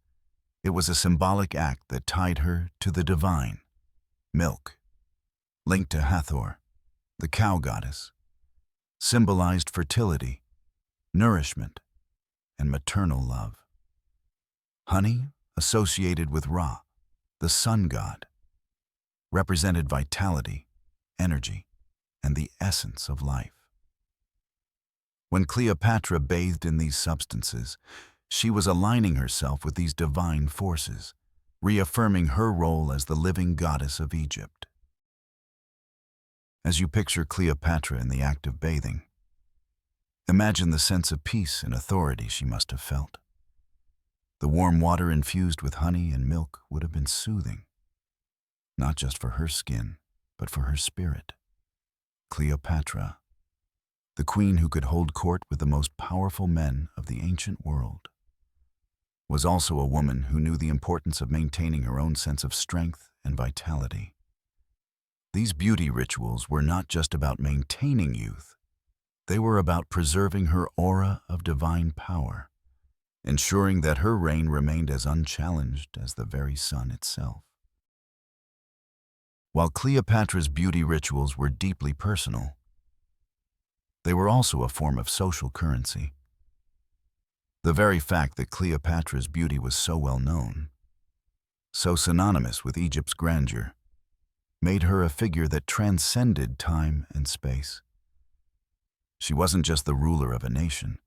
[SPEAKER 1] It was a symbolic act that tied her to the divine. Milk, linked to Hathor, the cow goddess, symbolized fertility, nourishment, and maternal love. Honey, associated with Ra, the sun god, represented vitality, energy, and the essence of life. When Cleopatra bathed in these substances, she was aligning herself with these divine forces, reaffirming her role as the living goddess of Egypt. As you picture Cleopatra in the act of bathing, imagine the sense of peace and authority she must have felt. The warm water infused with honey and milk would have been soothing, not just for her skin, but for her spirit. Cleopatra, the queen who could hold court with the most powerful men of the ancient world, was also a woman who knew the importance of maintaining her own sense of strength and vitality. These beauty rituals were not just about maintaining youth, they were about preserving her aura of divine power, ensuring that her reign remained as unchallenged as the very sun itself. While Cleopatra's beauty rituals were deeply personal, they were also a form of social currency. The very fact that Cleopatra's beauty was so well known, so synonymous with Egypt's grandeur, made her a figure that transcended time and space. She wasn't just the ruler of a nation,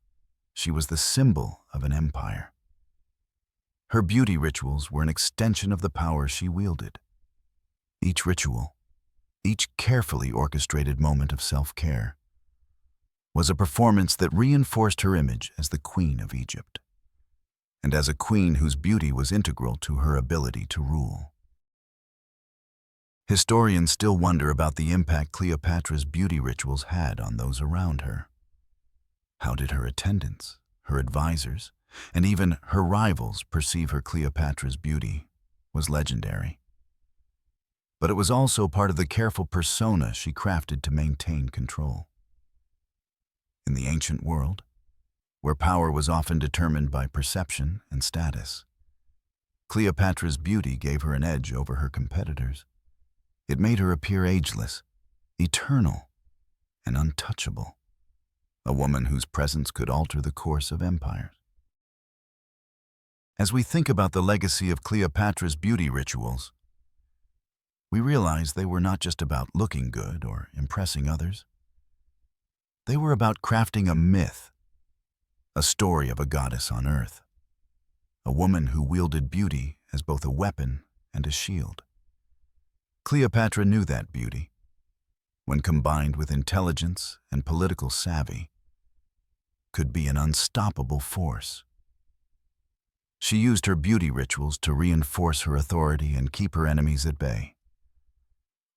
[SPEAKER 1] she was the symbol of an empire. Her beauty rituals were an extension of the power she wielded. Each ritual, each carefully orchestrated moment of self-care, was a performance that reinforced her image as the Queen of Egypt, and as a queen whose beauty was integral to her ability to rule. Historians still wonder about the impact Cleopatra's beauty rituals had on those around her. How did her attendants, her advisors, and even her rivals perceive her? Cleopatra's beauty was legendary, but it was also part of the careful persona she crafted to maintain control. In the ancient world, where power was often determined by perception and status, Cleopatra's beauty gave her an edge over her competitors. It made her appear ageless, eternal, and untouchable, a woman whose presence could alter the course of empires. As we think about the legacy of Cleopatra's beauty rituals, we realize they were not just about looking good or impressing others. They were about crafting a myth, a story of a goddess on earth, a woman who wielded beauty as both a weapon and a shield. Cleopatra knew that beauty, when combined with intelligence and political savvy, could be an unstoppable force. She used her beauty rituals to reinforce her authority and keep her enemies at bay.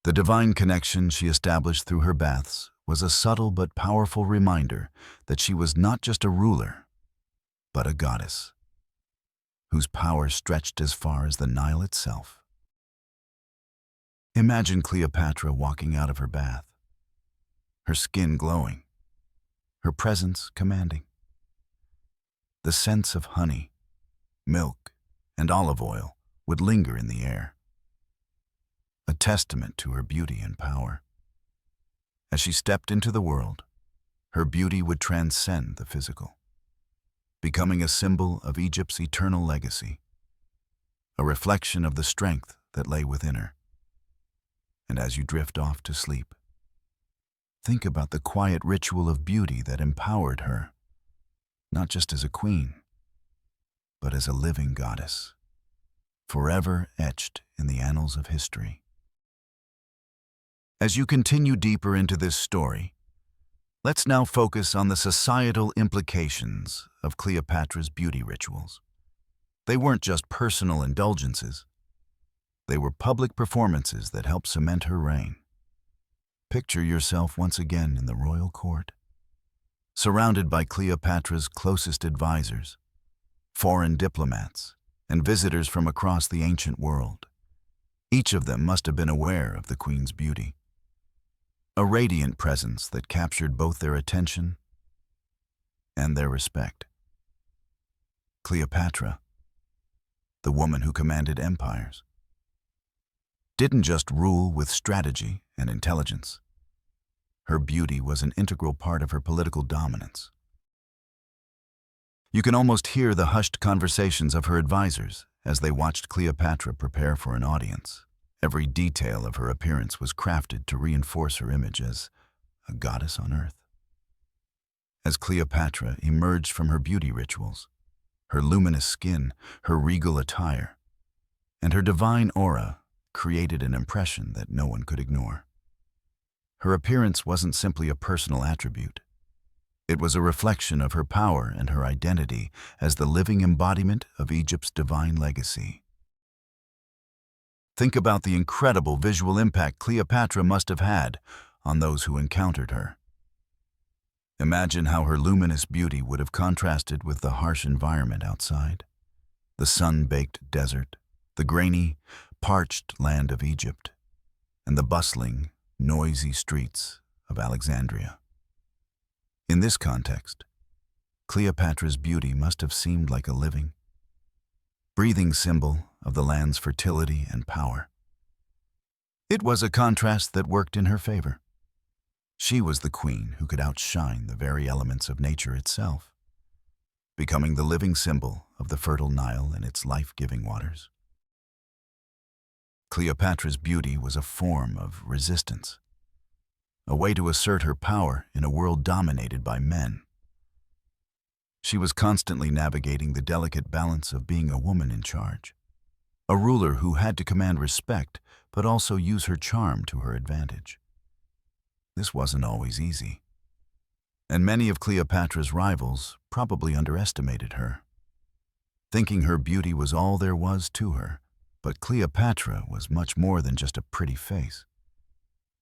[SPEAKER 1] The divine connection she established through her baths was a subtle but powerful reminder that she was not just a ruler, but a goddess, whose power stretched as far as the Nile itself. Imagine Cleopatra walking out of her bath, her skin glowing, her presence commanding. The scents of honey, milk, and olive oil would linger in the air, a testament to her beauty and power. As she stepped into the world, her beauty would transcend the physical, becoming a symbol of Egypt's eternal legacy, a reflection of the strength that lay within her. And as you drift off to sleep, think about the quiet ritual of beauty that empowered her, not just as a queen, but as a living goddess, forever etched in the annals of history. As you continue deeper into this story, let's now focus on the societal implications of Cleopatra's beauty rituals. They weren't just personal indulgences. They were public performances that helped cement her reign. Picture yourself once again in the royal court, surrounded by Cleopatra's closest advisors, foreign diplomats, and visitors from across the ancient world. Each of them must have been aware of the queen's beauty, a radiant presence that captured both their attention and their respect. Cleopatra, the woman who commanded empires, didn't just rule with strategy and intelligence. Her beauty was an integral part of her political dominance. You can almost hear the hushed conversations of her advisors as they watched Cleopatra prepare for an audience. Every detail of her appearance was crafted to reinforce her image as a goddess on earth. As Cleopatra emerged from her beauty rituals, her luminous skin, her regal attire, and her divine aura created an impression that no one could ignore. Her appearance wasn't simply a personal attribute. It was a reflection of her power and her identity as the living embodiment of Egypt's divine legacy. Think about the incredible visual impact Cleopatra must have had on those who encountered her. Imagine how her luminous beauty would have contrasted with the harsh environment outside. The sun-baked desert, the grainy, parched land of Egypt, and the bustling, noisy streets of Alexandria. In this context, Cleopatra's beauty must have seemed like a living, breathing symbol of the land's fertility and power. It was a contrast that worked in her favor. She was the queen who could outshine the very elements of nature itself, becoming the living symbol of the fertile Nile and its life-giving waters. Cleopatra's beauty was a form of resistance, a way to assert her power in a world dominated by men. She was constantly navigating the delicate balance of being a woman in charge, a ruler who had to command respect but also use her charm to her advantage. This wasn't always easy, and many of Cleopatra's rivals probably underestimated her, thinking her beauty was all there was to her. But Cleopatra was much more than just a pretty face.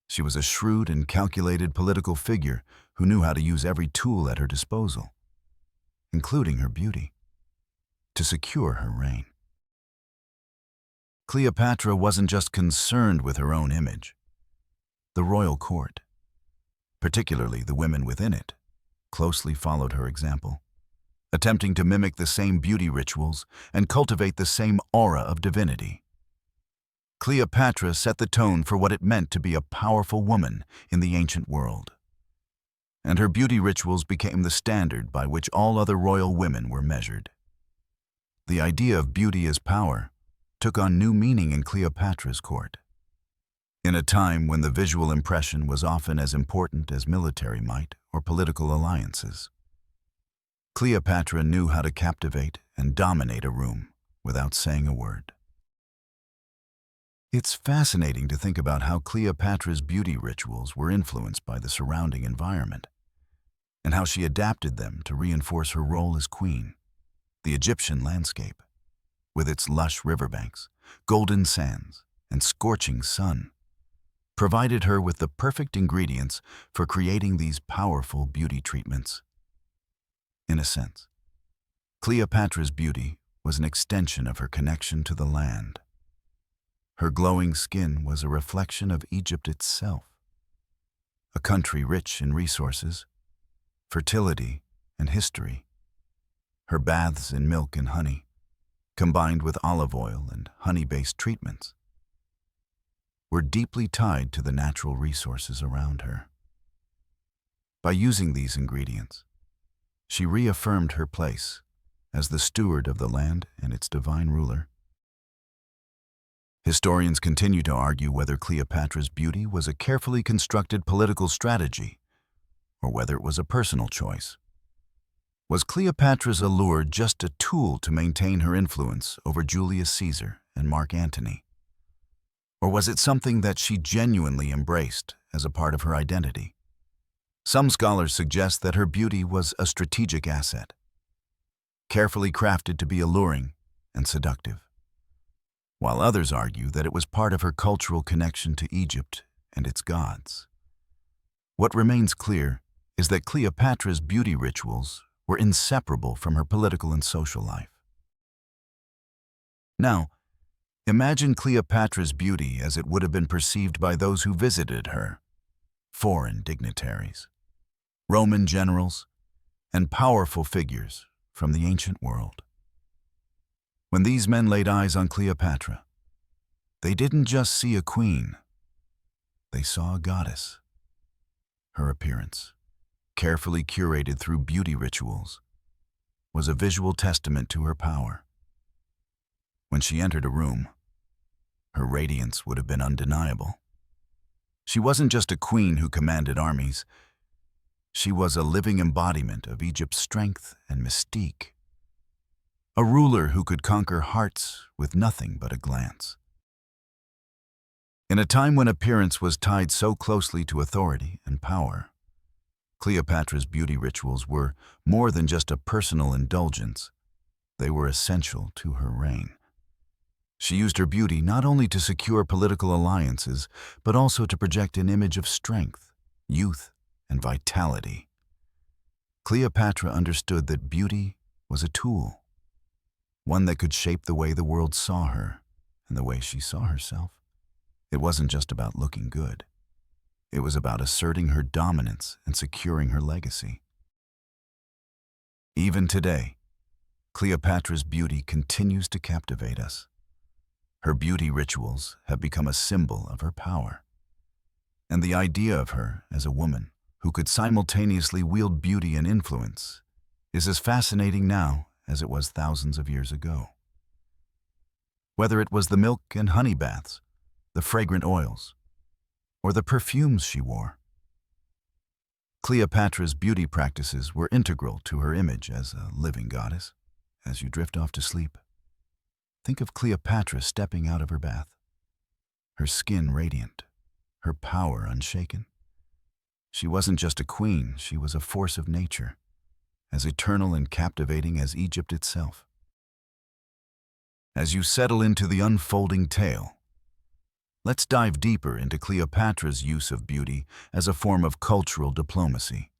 [SPEAKER 1] She was a shrewd and calculated political figure who knew how to use every tool at her disposal, including her beauty, to secure her reign. Cleopatra wasn't just concerned with her own image. The royal court, particularly the women within it, closely followed her example, attempting to mimic the same beauty rituals and cultivate the same aura of divinity. Cleopatra set the tone for what it meant to be a powerful woman in the ancient world, and her beauty rituals became the standard by which all other royal women were measured. The idea of beauty as power took on new meaning in Cleopatra's court. In a time when the visual impression was often as important as military might or political alliances, Cleopatra knew how to captivate and dominate a room without saying a word. It's fascinating to think about how Cleopatra's beauty rituals were influenced by the surrounding environment, and how she adapted them to reinforce her role as queen. The Egyptian landscape, with its lush riverbanks, golden sands, and scorching sun, provided her with the perfect ingredients for creating these powerful beauty treatments. In a sense, Cleopatra's beauty was an extension of her connection to the land. Her glowing skin was a reflection of Egypt itself, a country rich in resources, fertility, and history. Her baths in milk and honey, combined with olive oil and honey-based treatments, were deeply tied to the natural resources around her. By using these ingredients, she reaffirmed her place as the steward of the land and its divine ruler. Historians continue to argue whether Cleopatra's beauty was a carefully constructed political strategy or whether it was a personal choice. Was Cleopatra's allure just a tool to maintain her influence over Julius Caesar and Mark Antony? Or was it something that she genuinely embraced as a part of her identity? Some scholars suggest that her beauty was a strategic asset, carefully crafted to be alluring and seductive, while others argue that it was part of her cultural connection to Egypt and its gods. What remains clear is that Cleopatra's beauty rituals were inseparable from her political and social life. Now, imagine Cleopatra's beauty as it would have been perceived by those who visited her: foreign dignitaries, Roman generals, and powerful figures from the ancient world. When these men laid eyes on Cleopatra, they didn't just see a queen, they saw a goddess. Her appearance, carefully curated through beauty rituals, was a visual testament to her power. When she entered a room, her radiance would have been undeniable. She wasn't just a queen who commanded armies. She was a living embodiment of Egypt's strength and mystique, a ruler who could conquer hearts with nothing but a glance. In a time when appearance was tied so closely to authority and power, Cleopatra's beauty rituals were more than just a personal indulgence. They were essential to her reign. She used her beauty not only to secure political alliances, but also to project an image of strength, youth, and vitality. Cleopatra understood that beauty was a tool, one that could shape the way the world saw her and the way she saw herself. It wasn't just about looking good. It was about asserting her dominance and securing her legacy. Even today, Cleopatra's beauty continues to captivate us. Her beauty rituals have become a symbol of her power. And the idea of her as a woman who could simultaneously wield beauty and influence is as fascinating now as it was thousands of years ago. Whether it was the milk and honey baths, the fragrant oils, or the perfumes she wore, Cleopatra's beauty practices were integral to her image as a living goddess. As you drift off to sleep, think of Cleopatra stepping out of her bath, her skin radiant, her power unshaken. She wasn't just a queen, she was a force of nature, as eternal and captivating as Egypt itself. As you settle into the unfolding tale, let's dive deeper into Cleopatra's use of beauty as a form of cultural diplomacy.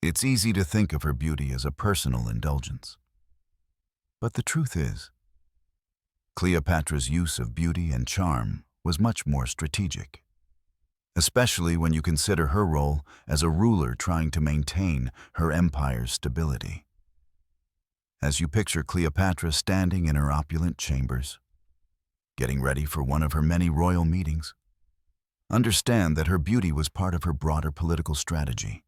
[SPEAKER 1] It's easy to think of her beauty as a personal indulgence. But the truth is, Cleopatra's use of beauty and charm was much more strategic, especially when you consider her role as a ruler trying to maintain her empire's stability. As you picture Cleopatra standing in her opulent chambers, getting ready for one of her many royal meetings, understand that her beauty was part of her broader political strategy,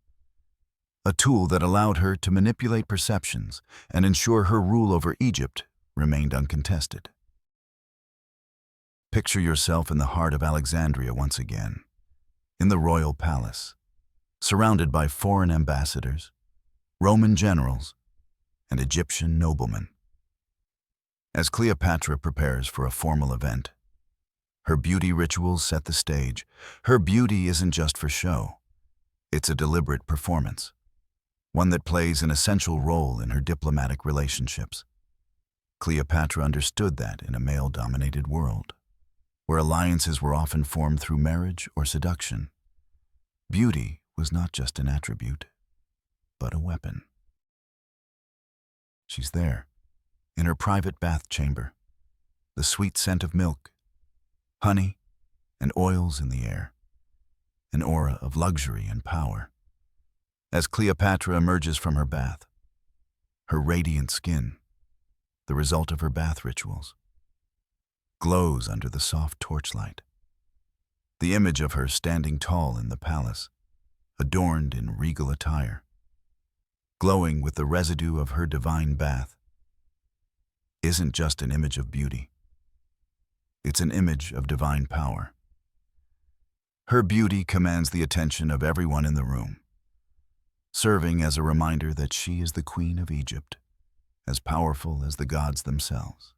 [SPEAKER 1] a tool that allowed her to manipulate perceptions and ensure her rule over Egypt remained uncontested. Picture yourself in the heart of Alexandria once again, in the royal palace, surrounded by foreign ambassadors, Roman generals, and Egyptian noblemen. As Cleopatra prepares for a formal event, her beauty rituals set the stage. Her beauty isn't just for show. It's a deliberate performance, one that plays an essential role in her diplomatic relationships. Cleopatra understood that in a male-dominated world, where alliances were often formed through marriage or seduction, beauty was not just an attribute, but a weapon. She's there, in her private bath chamber, the sweet scent of milk, honey, and oils in the air, an aura of luxury and power. As Cleopatra emerges from her bath, her radiant skin, the result of her bath rituals, glows under the soft torchlight. The image of her standing tall in the palace, adorned in regal attire, glowing with the residue of her divine bath, isn't just an image of beauty. It's an image of divine power. Her beauty commands the attention of everyone in the room, serving as a reminder that she is the Queen of Egypt, as powerful as the gods themselves.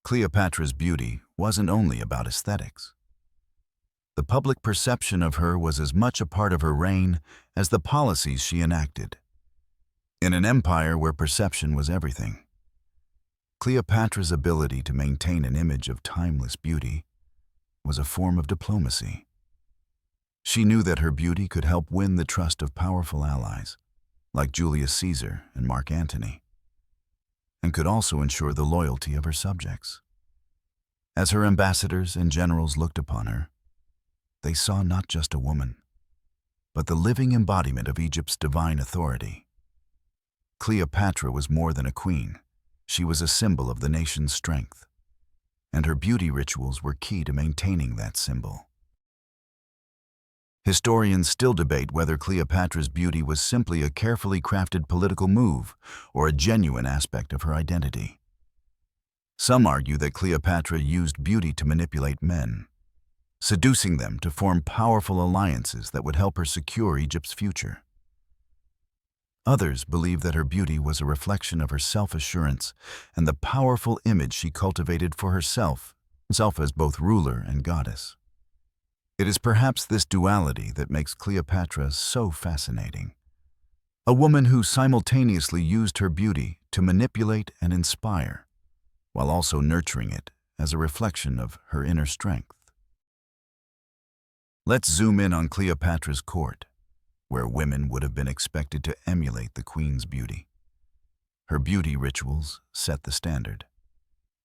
[SPEAKER 1] Cleopatra's beauty wasn't only about aesthetics. The public perception of her was as much a part of her reign as the policies she enacted. In an empire where perception was everything, Cleopatra's ability to maintain an image of timeless beauty was a form of diplomacy. She knew that her beauty could help win the trust of powerful allies, like Julius Caesar and Mark Antony, and could also ensure the loyalty of her subjects. As her ambassadors and generals looked upon her, they saw not just a woman, but the living embodiment of Egypt's divine authority. Cleopatra was more than a queen. She was a symbol of the nation's strength, and her beauty rituals were key to maintaining that symbol. Historians still debate whether Cleopatra's beauty was simply a carefully crafted political move or a genuine aspect of her identity. Some argue that Cleopatra used beauty to manipulate men, seducing them to form powerful alliances that would help her secure Egypt's future. Others believe that her beauty was a reflection of her self-assurance and the powerful image she cultivated for herself as both ruler and goddess. It is perhaps this duality that makes Cleopatra so fascinating. A woman who simultaneously used her beauty to manipulate and inspire, while also nurturing it as a reflection of her inner strength. Let's zoom in on Cleopatra's court, where women would have been expected to emulate the queen's beauty. Her beauty rituals set the standard,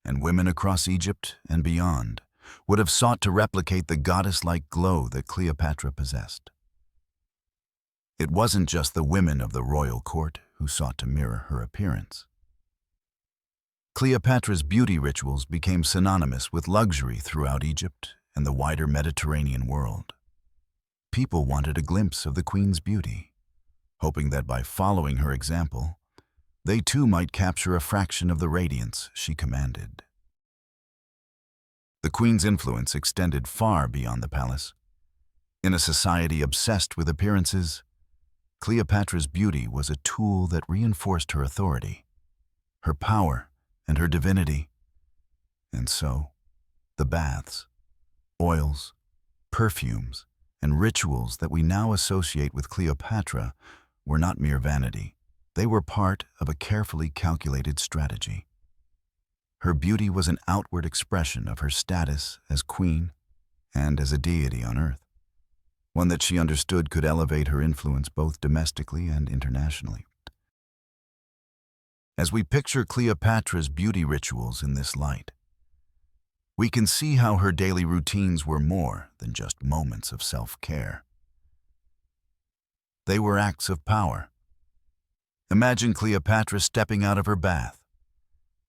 [SPEAKER 1] and women across Egypt and beyond would have sought to replicate the goddess-like glow that Cleopatra possessed. It wasn't just the women of the royal court who sought to mirror her appearance. Cleopatra's beauty rituals became synonymous with luxury throughout Egypt and the wider Mediterranean world. People wanted a glimpse of the queen's beauty, hoping that by following her example, they too might capture a fraction of the radiance she commanded. The queen's influence extended far beyond the palace. In a society obsessed with appearances, Cleopatra's beauty was a tool that reinforced her authority, her power, and her divinity. And so, the baths, oils, perfumes, and rituals that we now associate with Cleopatra were not mere vanity. They were part of a carefully calculated strategy. Her beauty was an outward expression of her status as queen and as a deity on earth, one that she understood could elevate her influence both domestically and internationally. As we picture Cleopatra's beauty rituals in this light, we can see how her daily routines were more than just moments of self-care. They were acts of power. Imagine Cleopatra stepping out of her bath,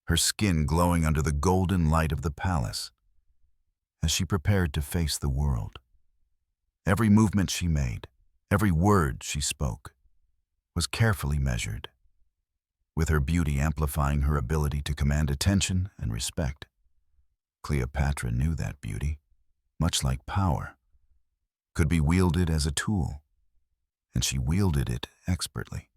[SPEAKER 1] her skin glowing under the golden light of the palace, as she prepared to face the world. Every movement she made, every word she spoke, was carefully measured, with her beauty amplifying her ability to command attention and respect. Cleopatra knew that beauty, much like power, could be wielded as a tool, and she wielded it expertly.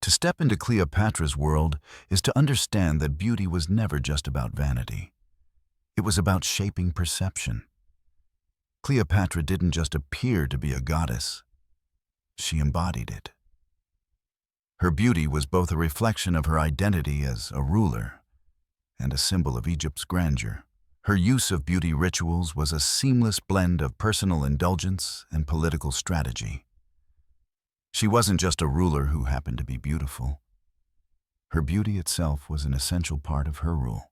[SPEAKER 1] To step into Cleopatra's world is to understand that beauty was never just about vanity. It was about shaping perception. Cleopatra didn't just appear to be a goddess, she embodied it. Her beauty was both a reflection of her identity as a ruler and a symbol of Egypt's grandeur. Her use of beauty rituals was a seamless blend of personal indulgence and political strategy. She wasn't just a ruler who happened to be beautiful. Her beauty itself was an essential part of her rule.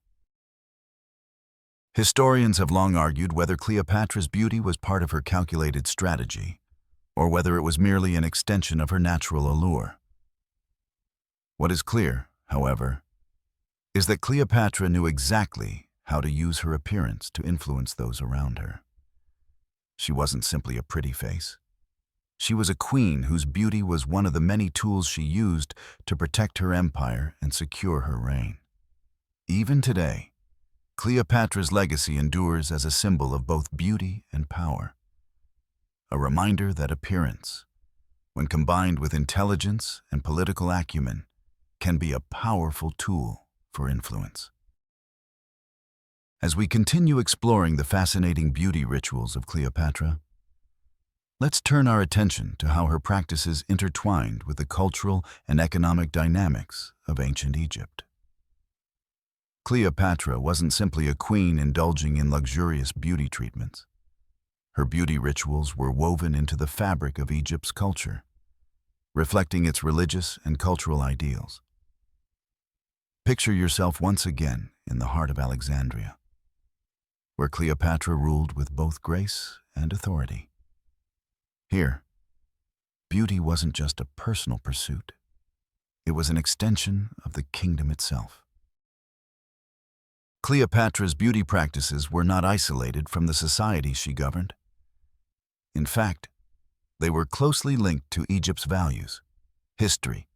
[SPEAKER 1] Historians have long argued whether Cleopatra's beauty was part of her calculated strategy, or whether it was merely an extension of her natural allure. What is clear, however, is that Cleopatra knew exactly how to use her appearance to influence those around her. She wasn't simply a pretty face. She was a queen whose beauty was one of the many tools she used to protect her empire and secure her reign. Even today, Cleopatra's legacy endures as a symbol of both beauty and power, a reminder that appearance, when combined with intelligence and political acumen, can be a powerful tool for influence. As we continue exploring the fascinating beauty rituals of Cleopatra, let's turn our attention to how her practices intertwined with the cultural and economic dynamics of ancient Egypt. Cleopatra wasn't simply a queen indulging in luxurious beauty treatments. Her beauty rituals were woven into the fabric of Egypt's culture, reflecting its religious and cultural ideals. Picture yourself once again in the heart of Alexandria, where Cleopatra ruled with both grace and authority. Here, beauty wasn't just a personal pursuit. It was an extension of the kingdom itself. Cleopatra's beauty practices were not isolated from the society she governed. In fact, they were closely linked to Egypt's values, history,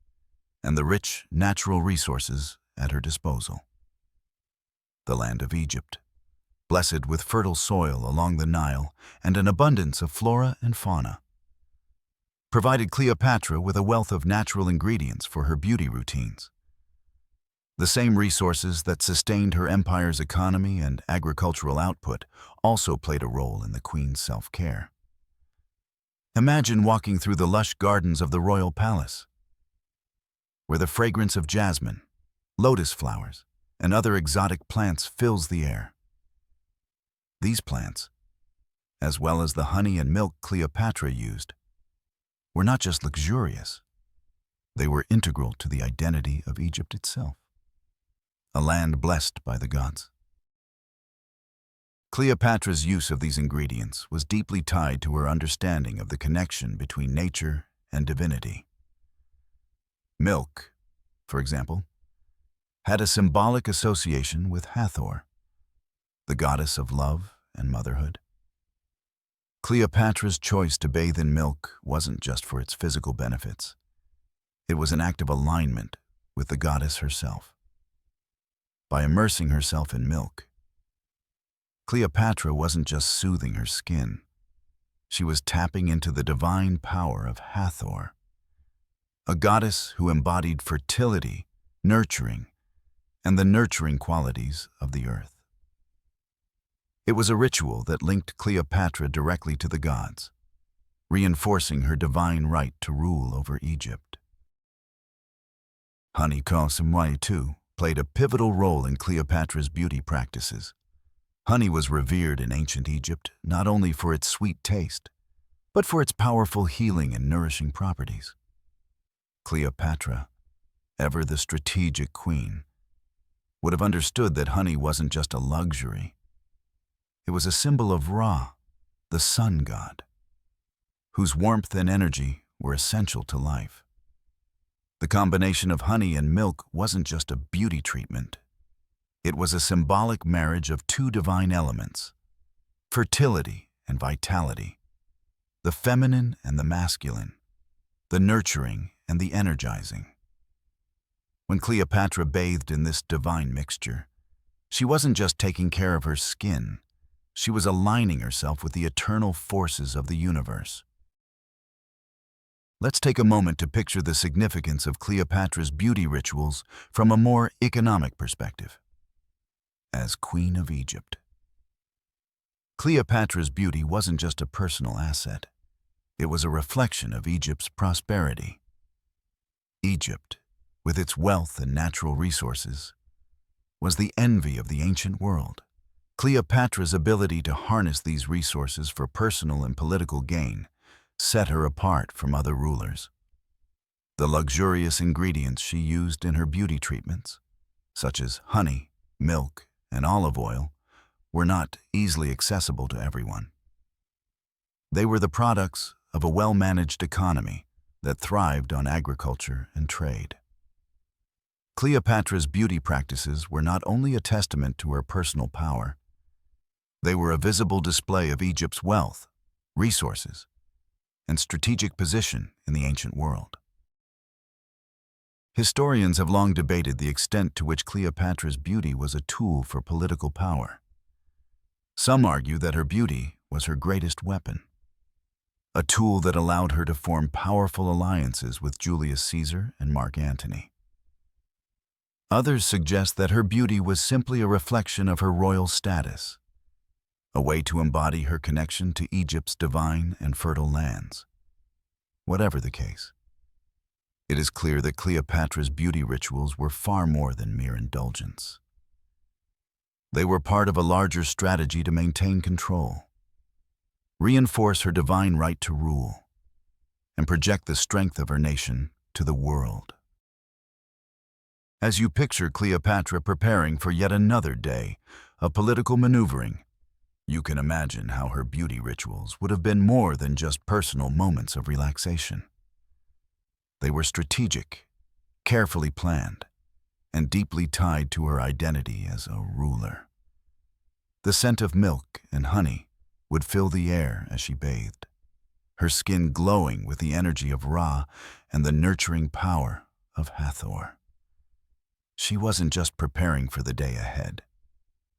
[SPEAKER 1] and the rich natural resources at her disposal. The land of Egypt, blessed with fertile soil along the Nile and an abundance of flora and fauna, provided Cleopatra with a wealth of natural ingredients for her beauty routines. The same resources that sustained her empire's economy and agricultural output also played a role in the queen's self-care. Imagine walking through the lush gardens of the royal palace, where the fragrance of jasmine, lotus flowers, and other exotic plants fills the air. These plants, as well as the honey and milk Cleopatra used, were not just luxurious, they were integral to the identity of Egypt itself, a land blessed by the gods. Cleopatra's use of these ingredients was deeply tied to her understanding of the connection between nature and divinity. Milk, for example, had a symbolic association with Hathor, the goddess of love and motherhood. Cleopatra's choice to bathe in milk wasn't just for its physical benefits. It was an act of alignment with the goddess herself. By immersing herself in milk, Cleopatra wasn't just soothing her skin. She was tapping into the divine power of Hathor, a goddess who embodied fertility, nurturing, and the nurturing qualities of the earth. It was a ritual that linked Cleopatra directly to the gods, reinforcing her divine right to rule over Egypt. Honey Kosumwai, too, played a pivotal role in Cleopatra's beauty practices. Honey was revered in ancient Egypt not only for its sweet taste, but for its powerful healing and nourishing properties. Cleopatra, ever the strategic queen, would have understood that honey wasn't just a luxury. It was a symbol of Ra, the sun god, whose warmth and energy were essential to life. The combination of honey and milk wasn't just a beauty treatment. It was a symbolic marriage of two divine elements, fertility and vitality, the feminine and the masculine, the nurturing and the energizing. When Cleopatra bathed in this divine mixture, She wasn't just taking care of her skin, she was aligning herself with the eternal forces of the universe. Let's take a moment to picture the significance of Cleopatra's beauty rituals from a more economic perspective. As Queen of Egypt, Cleopatra's beauty wasn't just a personal asset. It was a reflection of Egypt's prosperity. Egypt, with its wealth and natural resources, was the envy of the ancient world. Cleopatra's ability to harness these resources for personal and political gain set her apart from other rulers. The luxurious ingredients she used in her beauty treatments, such as honey, milk, and olive oil, were not easily accessible to everyone. They were the products of a well-managed economy that thrived on agriculture and trade. Cleopatra's beauty practices were not only a testament to her personal power, they were a visible display of Egypt's wealth, resources, and strategic position in the ancient world. Historians have long debated the extent to which Cleopatra's beauty was a tool for political power. Some argue that her beauty was her greatest weapon, a tool that allowed her to form powerful alliances with Julius Caesar and Mark Antony. Others suggest that her beauty was simply a reflection of her royal status, a way to embody her connection to Egypt's divine and fertile lands. Whatever the case, it is clear that Cleopatra's beauty rituals were far more than mere indulgence. They were part of a larger strategy to maintain control, reinforce her divine right to rule, and project the strength of her nation to the world. As you picture Cleopatra preparing for yet another day of political maneuvering, you can imagine how her beauty rituals would have been more than just personal moments of relaxation. They were strategic, carefully planned, and deeply tied to her identity as a ruler. The scent of milk and honey would fill the air as she bathed, her skin glowing with the energy of Ra and the nurturing power of Hathor. She wasn't just preparing for the day ahead.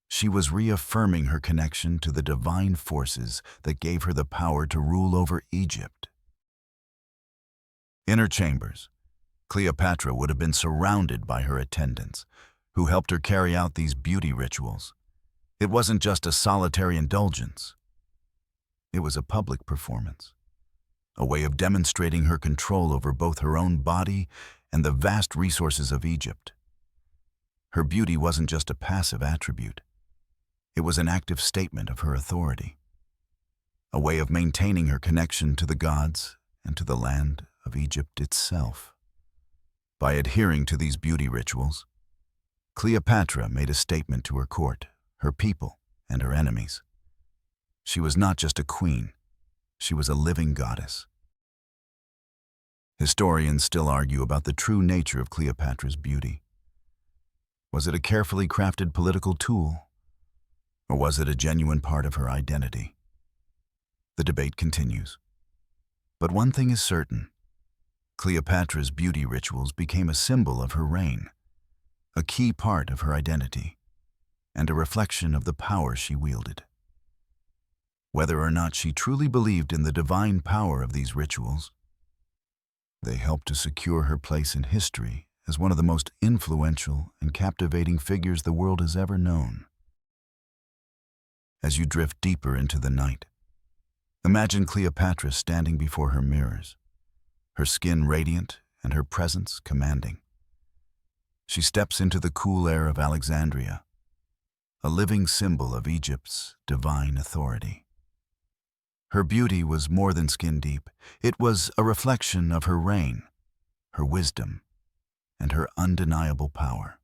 [SPEAKER 1] She was reaffirming her connection to the divine forces that gave her the power to rule over Egypt. In her chambers, Cleopatra would have been surrounded by her attendants, who helped her carry out these beauty rituals. It wasn't just a solitary indulgence. It was a public performance, a way of demonstrating her control over both her own body and the vast resources of Egypt. Her beauty wasn't just a passive attribute. It was an active statement of her authority, a way of maintaining her connection to the gods and to the land of Egypt itself. By adhering to these beauty rituals, Cleopatra made a statement to her court, her people, and her enemies. She was not just a queen, she was a living goddess. Historians still argue about the true nature of Cleopatra's beauty. Was it a carefully crafted political tool, or was it a genuine part of her identity? The debate continues. But one thing is certain. Cleopatra's beauty rituals became a symbol of her reign, a key part of her identity, and a reflection of the power she wielded. Whether or not she truly believed in the divine power of these rituals, they helped to secure her place in history as one of the most influential and captivating figures the world has ever known. As you drift deeper into the night, imagine Cleopatra standing before her mirrors, her skin radiant and her presence commanding. She steps into the cool air of Alexandria, a living symbol of Egypt's divine authority. Her beauty was more than skin deep. It was a reflection of her reign, her wisdom, and her undeniable power.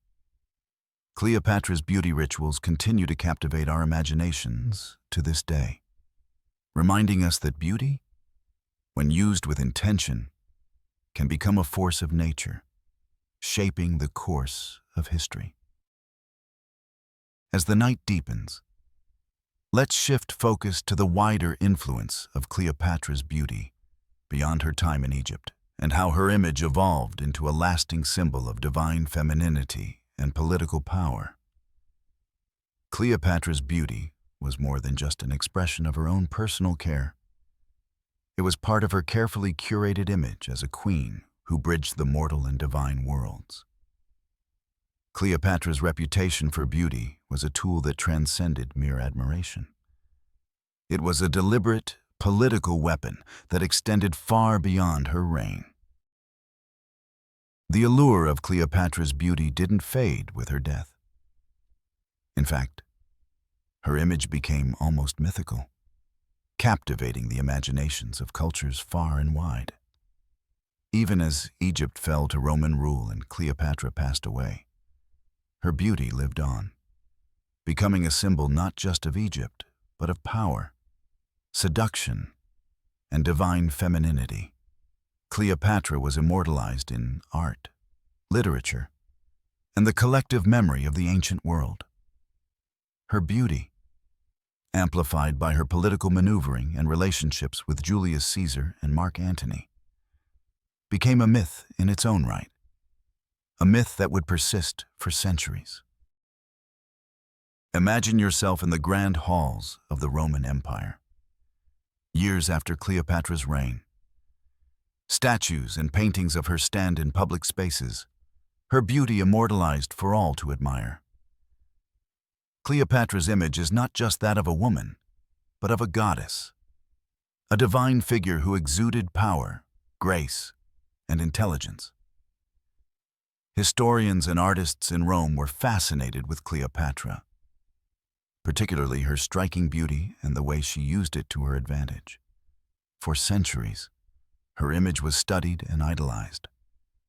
[SPEAKER 1] Cleopatra's beauty rituals continue to captivate our imaginations to this day, reminding us that beauty, when used with intention, can become a force of nature, shaping the course of history. As the night deepens, let's shift focus to the wider influence of Cleopatra's beauty beyond her time in Egypt, and how her image evolved into a lasting symbol of divine femininity and political power. Cleopatra's beauty was more than just an expression of her own personal care. It was part of her carefully curated image as a queen who bridged the mortal and divine worlds. Cleopatra's reputation for beauty was a tool that transcended mere admiration. It was a deliberate, political weapon that extended far beyond her reign. The allure of Cleopatra's beauty didn't fade with her death. In fact, her image became almost mythical, captivating the imaginations of cultures far and wide. Even as Egypt fell to Roman rule and Cleopatra passed away, her beauty lived on, becoming a symbol not just of Egypt, but of power, seduction, and divine femininity. Cleopatra was immortalized in art, literature, and the collective memory of the ancient world. Her beauty, amplified by her political maneuvering and relationships with Julius Caesar and Mark Antony, became a myth in its own right, a myth that would persist for centuries. Imagine yourself in the grand halls of the Roman Empire, years after Cleopatra's reign. Statues and paintings of her stand in public spaces, her beauty immortalized for all to admire. Cleopatra's image is not just that of a woman, but of a goddess, a divine figure who exuded power, grace, and intelligence. Historians and artists in Rome were fascinated with Cleopatra, particularly her striking beauty and the way she used it to her advantage. For centuries, her image was studied and idolized,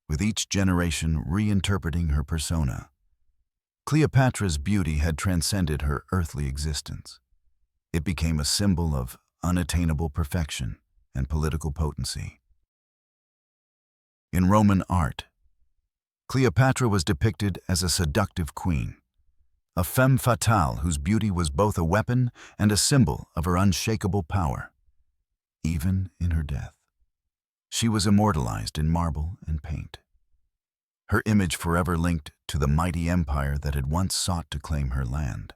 [SPEAKER 1] with each generation reinterpreting her persona. Cleopatra's beauty had transcended her earthly existence. It became a symbol of unattainable perfection and political potency. In Roman art, Cleopatra was depicted as a seductive queen, a femme fatale whose beauty was both a weapon and a symbol of her unshakable power. Even in her death, she was immortalized in marble and paint, her image forever linked to the mighty empire that had once sought to claim her land.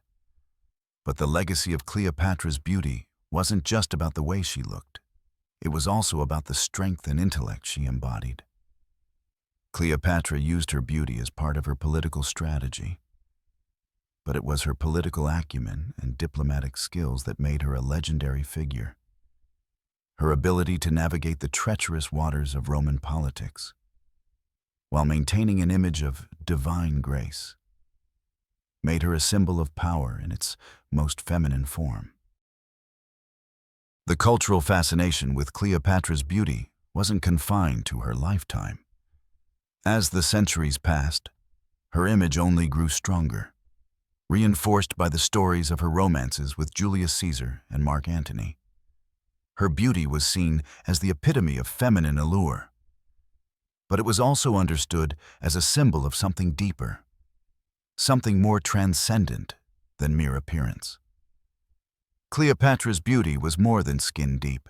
[SPEAKER 1] But the legacy of Cleopatra's beauty wasn't just about the way she looked. It was also about the strength and intellect she embodied. Cleopatra used her beauty as part of her political strategy, but it was her political acumen and diplomatic skills that made her a legendary figure. Her ability to navigate the treacherous waters of Roman politics, while maintaining an image of divine grace, made her a symbol of power in its most feminine form. The cultural fascination with Cleopatra's beauty wasn't confined to her lifetime. As the centuries passed, her image only grew stronger, reinforced by the stories of her romances with Julius Caesar and Mark Antony. Her beauty was seen as the epitome of feminine allure, but it was also understood as a symbol of something deeper, something more transcendent than mere appearance. Cleopatra's beauty was more than skin deep.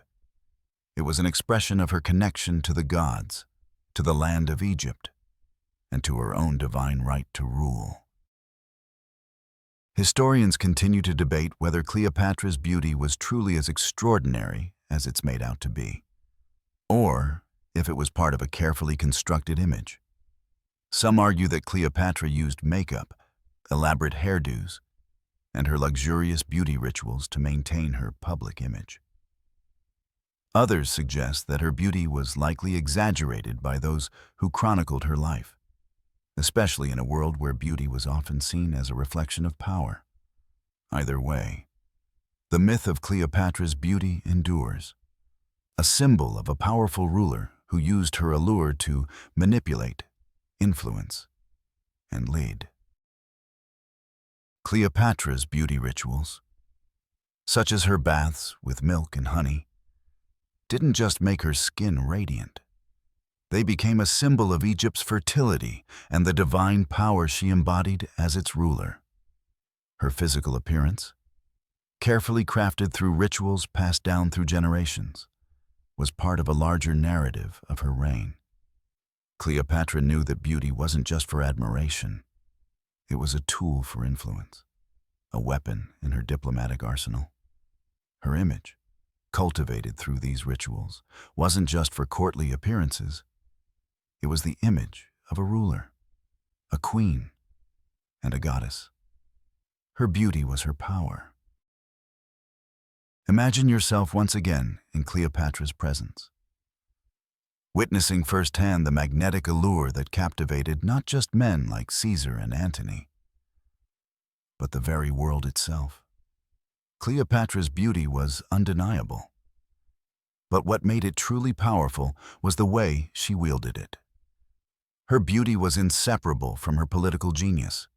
[SPEAKER 1] It was an expression of her connection to the gods, to the land of Egypt, and to her own divine right to rule. Historians continue to debate whether Cleopatra's beauty was truly as extraordinary as it's made out to be, or if it was part of a carefully constructed image. Some argue that Cleopatra used makeup, elaborate hairdos, and her luxurious beauty rituals to maintain her public image. Others suggest that her beauty was likely exaggerated by those who chronicled her life, especially in a world where beauty was often seen as a reflection of power. Either way, the myth of Cleopatra's beauty endures, a symbol of a powerful ruler who used her allure to manipulate, influence, and lead. Cleopatra's beauty rituals, such as her baths with milk and honey, didn't just make her skin radiant. They became a symbol of Egypt's fertility and the divine power she embodied as its ruler. Her physical appearance, carefully crafted through rituals passed down through generations, was part of a larger narrative of her reign. Cleopatra knew that beauty wasn't just for admiration. It was a tool for influence, a weapon in her diplomatic arsenal. Her image, cultivated through these rituals, wasn't just for courtly appearances. It was the image of a ruler, a queen, and a goddess. Her beauty was her power. Imagine yourself once again in Cleopatra's presence, witnessing firsthand the magnetic allure that captivated not just men like Caesar and Antony, but the very world itself. Cleopatra's beauty was undeniable, but what made it truly powerful was the way she wielded it. Her beauty was inseparable from her political genius.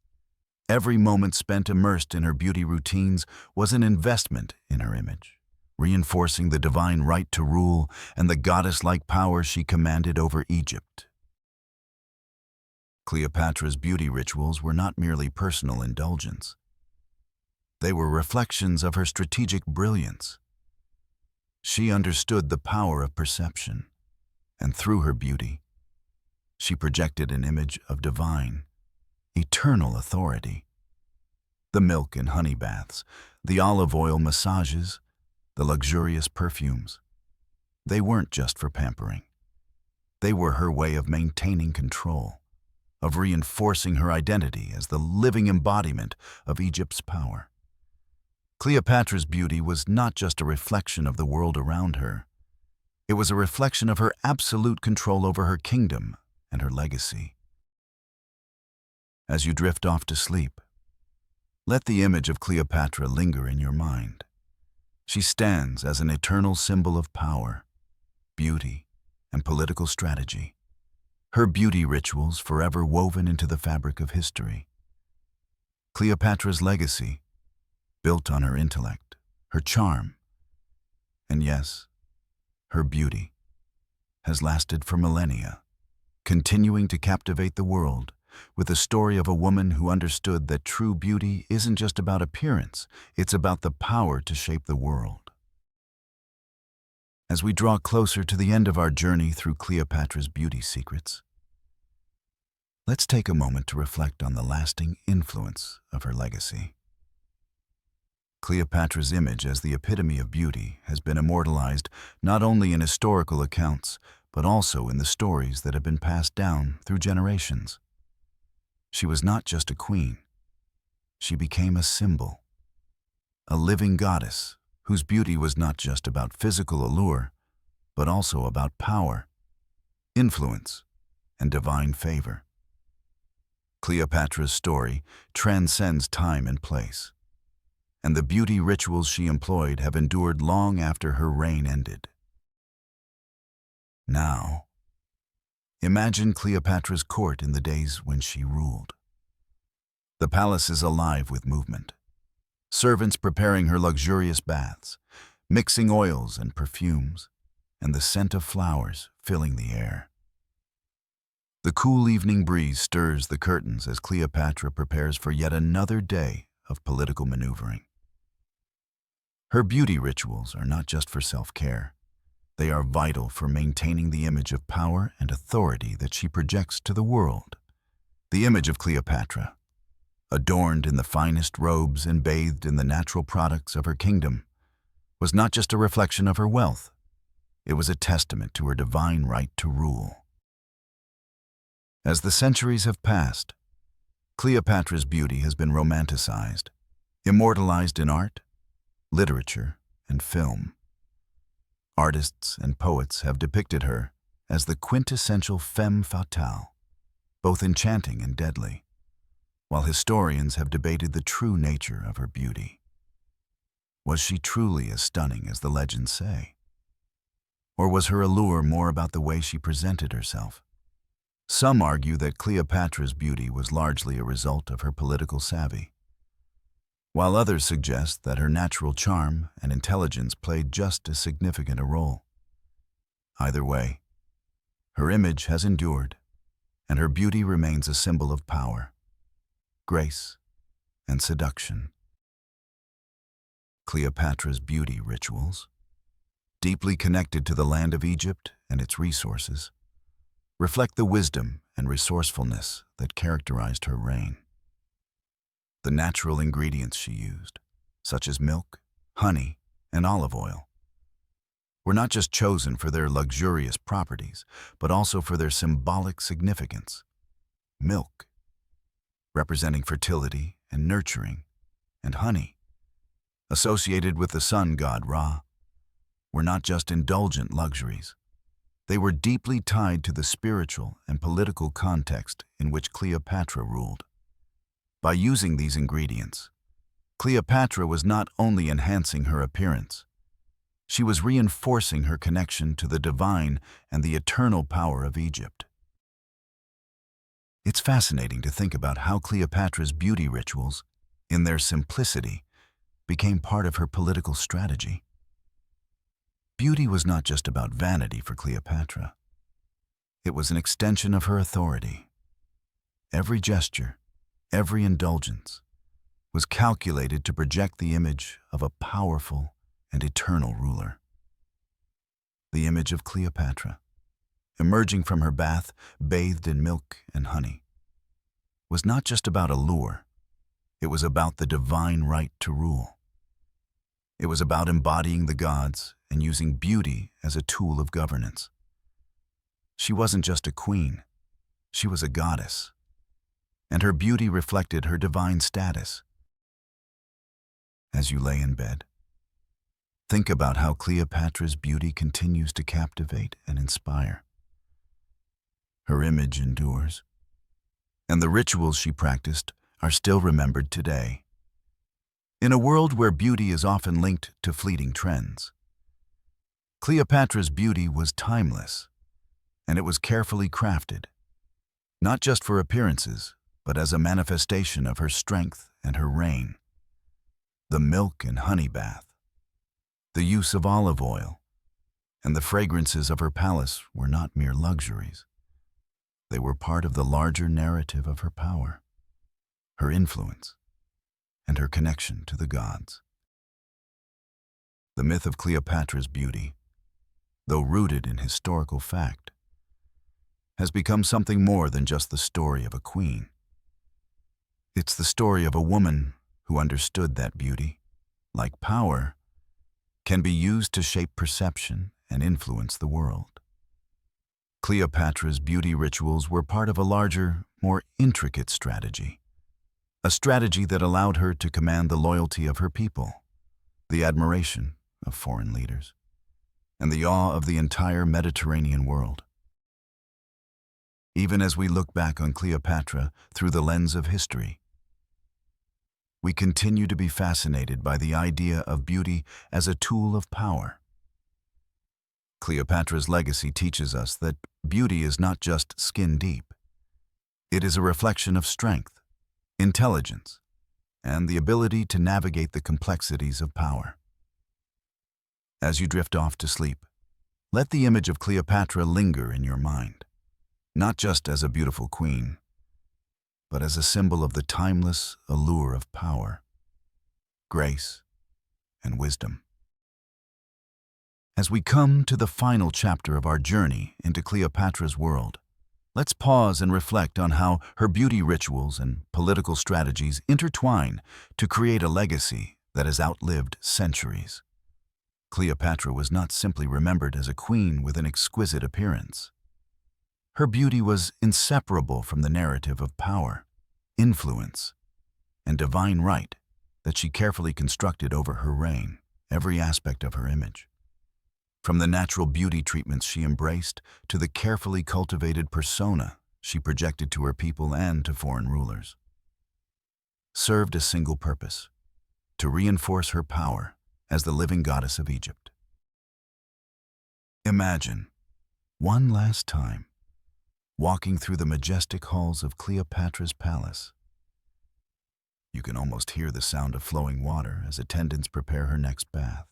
[SPEAKER 1] Every moment spent immersed in her beauty routines was an investment in her image, reinforcing the divine right to rule and the goddess-like power she commanded over Egypt. Cleopatra's beauty rituals were not merely personal indulgence. They were reflections of her strategic brilliance. She understood the power of perception, and through her beauty, she projected an image of divine, eternal authority. The milk and honey baths, the olive oil massages, the luxurious perfumes, they weren't just for pampering. They were her way of maintaining control, of reinforcing her identity as the living embodiment of Egypt's power. Cleopatra's beauty was not just a reflection of the world around her. It was a reflection of her absolute control over her kingdom and her legacy. As you drift off to sleep, let the image of Cleopatra linger in your mind. She stands as an eternal symbol of power, beauty, and political strategy. Her beauty rituals forever woven into the fabric of history. Cleopatra's legacy, built on her intellect, her charm, and yes, her beauty, has lasted for millennia, continuing to captivate the world with the story of a woman who understood that true beauty isn't just about appearance, it's about the power to shape the world. As we draw closer to the end of our journey through Cleopatra's beauty secrets, let's take a moment to reflect on the lasting influence of her legacy. Cleopatra's image as the epitome of beauty has been immortalized not only in historical accounts, but also in the stories that have been passed down through generations. She was not just a queen. She became a symbol, a living goddess whose beauty was not just about physical allure, but also about power, influence, and divine favor. Cleopatra's story transcends time and place, and the beauty rituals she employed have endured long after her reign ended. Now, imagine Cleopatra's court in the days when she ruled. The palace is alive with movement. Servants preparing her luxurious baths, mixing oils and perfumes, and the scent of flowers filling the air. The cool evening breeze stirs the curtains as Cleopatra prepares for yet another day of political maneuvering. Her beauty rituals are not just for self-care. They are vital for maintaining the image of power and authority that she projects to the world. The image of Cleopatra, adorned in the finest robes and bathed in the natural products of her kingdom, was not just a reflection of her wealth. It was a testament to her divine right to rule. As the centuries have passed, Cleopatra's beauty has been romanticized, immortalized in art, literature, and film. Artists and poets have depicted her as the quintessential femme fatale, both enchanting and deadly, while historians have debated the true nature of her beauty. Was she truly as stunning as the legends say? Or was her allure more about the way she presented herself? Some argue that Cleopatra's beauty was largely a result of her political savvy, while others suggest that her natural charm and intelligence played just as significant a role. Either way, her image has endured, and her beauty remains a symbol of power, grace, and seduction. Cleopatra's beauty rituals, deeply connected to the land of Egypt and its resources, reflect the wisdom and resourcefulness that characterized her reign. The natural ingredients she used, such as milk, honey, and olive oil, were not just chosen for their luxurious properties, but also for their symbolic significance. Milk, representing fertility and nurturing, and honey, associated with the sun god Ra, were not just indulgent luxuries. They were deeply tied to the spiritual and political context in which Cleopatra ruled. By using these ingredients, Cleopatra was not only enhancing her appearance, she was reinforcing her connection to the divine and the eternal power of Egypt. It's fascinating to think about how Cleopatra's beauty rituals, in their simplicity, became part of her political strategy. Beauty was not just about vanity for Cleopatra. It was an extension of her authority. Every gesture, every indulgence, was calculated to project the image of a powerful and eternal ruler. The image of Cleopatra, emerging from her bath, bathed in milk and honey, was not just about allure. It was about the divine right to rule. It was about embodying the gods and using beauty as a tool of governance. She wasn't just a queen, she was a goddess, and her beauty reflected her divine status. As you lay in bed, think about how Cleopatra's beauty continues to captivate and inspire. Her image endures, and the rituals she practiced are still remembered today. In a world where beauty is often linked to fleeting trends, Cleopatra's beauty was timeless, and it was carefully crafted, not just for appearances, but as a manifestation of her strength and her reign. The milk and honey bath, the use of olive oil, and the fragrances of her palace were not mere luxuries. They were part of the larger narrative of her power, her influence, and her connection to the gods. The myth of Cleopatra's beauty, though rooted in historical fact, has become something more than just the story of a queen. It's the story of a woman who understood that beauty, like power, can be used to shape perception and influence the world. Cleopatra's beauty rituals were part of a larger, more intricate strategy, a strategy that allowed her to command the loyalty of her people, the admiration of foreign leaders, and the awe of the entire Mediterranean world. Even as we look back on Cleopatra through the lens of history, we continue to be fascinated by the idea of beauty as a tool of power. Cleopatra's legacy teaches us that beauty is not just skin deep. It is a reflection of strength, intelligence, and the ability to navigate the complexities of power. As you drift off to sleep, let the image of Cleopatra linger in your mind, not just as a beautiful queen, but as a symbol of the timeless allure of power, grace, and wisdom. As we come to the final chapter of our journey into Cleopatra's world, let's pause and reflect on how her beauty rituals and political strategies intertwine to create a legacy that has outlived centuries. Cleopatra was not simply remembered as a queen with an exquisite appearance. Her beauty was inseparable from the narrative of power, influence, and divine right that she carefully constructed over her reign, every aspect of her image. From the natural beauty treatments she embraced to the carefully cultivated persona she projected to her people and to foreign rulers, served a single purpose: to reinforce her power as the living goddess of Egypt. Imagine, one last time, walking through the majestic halls of Cleopatra's palace. You can almost hear the sound of flowing water as attendants prepare her next bath,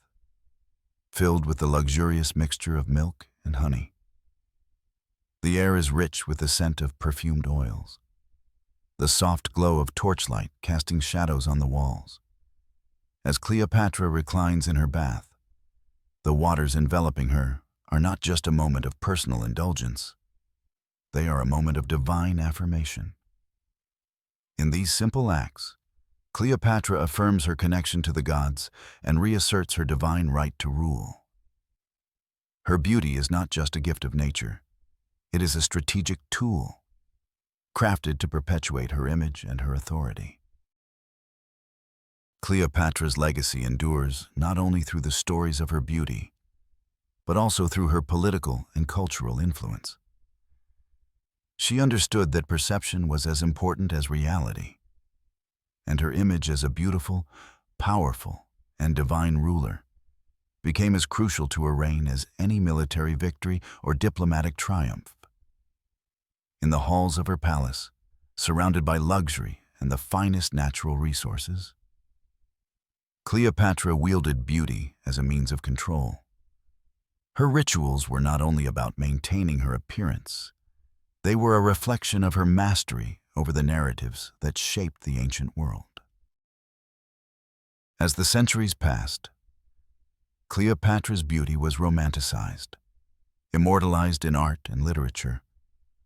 [SPEAKER 1] filled with the luxurious mixture of milk and honey. The air is rich with the scent of perfumed oils, the soft glow of torchlight casting shadows on the walls. As Cleopatra reclines in her bath, the waters enveloping her are not just a moment of personal indulgence. They are a moment of divine affirmation. In these simple acts, Cleopatra affirms her connection to the gods and reasserts her divine right to rule. Her beauty is not just a gift of nature, it is a strategic tool, crafted to perpetuate her image and her authority. Cleopatra's legacy endures not only through the stories of her beauty, but also through her political and cultural influence. She understood that perception was as important as reality, and her image as a beautiful, powerful, and divine ruler became as crucial to her reign as any military victory or diplomatic triumph. In the halls of her palace, surrounded by luxury and the finest natural resources, Cleopatra wielded beauty as a means of control. Her rituals were not only about maintaining her appearance, they were a reflection of her mastery over the narratives that shaped the ancient world. As the centuries passed, Cleopatra's beauty was romanticized, immortalized in art and literature,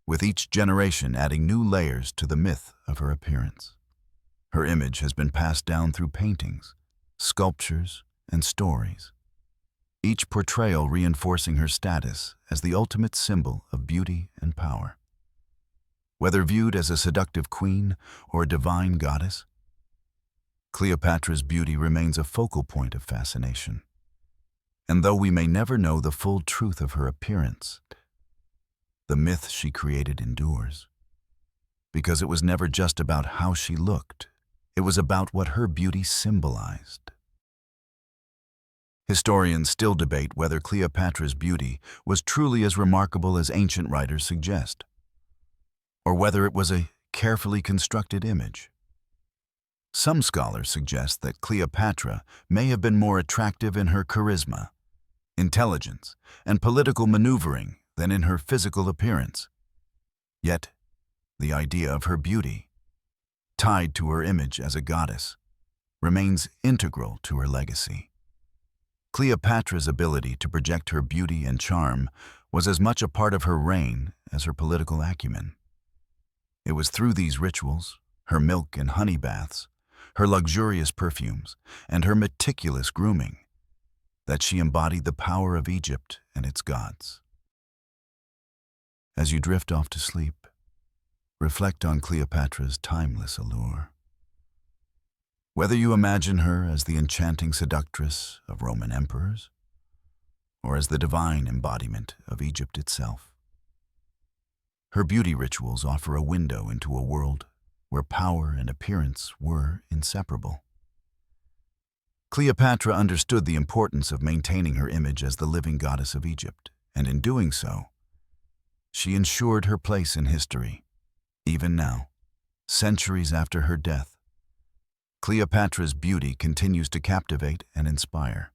[SPEAKER 1] with each generation adding new layers to the myth of her appearance. Her image has been passed down through paintings, sculptures, and stories, each portrayal reinforcing her status as the ultimate symbol of beauty and power. Whether viewed as a seductive queen or a divine goddess, Cleopatra's beauty remains a focal point of fascination. And though we may never know the full truth of her appearance, the myth she created endures. Because it was never just about how she looked, it was about what her beauty symbolized. Historians still debate whether Cleopatra's beauty was truly as remarkable as ancient writers suggest, or whether it was a carefully constructed image. Some scholars suggest that Cleopatra may have been more attractive in her charisma, intelligence, and political maneuvering than in her physical appearance. Yet, the idea of her beauty, tied to her image as a goddess, remains integral to her legacy. Cleopatra's ability to project her beauty and charm was as much a part of her reign as her political acumen. It was through these rituals, her milk and honey baths, her luxurious perfumes, and her meticulous grooming, that she embodied the power of Egypt and its gods. As you drift off to sleep, reflect on Cleopatra's timeless allure. Whether you imagine her as the enchanting seductress of Roman emperors, or as the divine embodiment of Egypt itself, her beauty rituals offer a window into a world where power and appearance were inseparable. Cleopatra understood the importance of maintaining her image as the living goddess of Egypt, and in doing so, she ensured her place in history. Even now, centuries after her death, Cleopatra's beauty continues to captivate and inspire,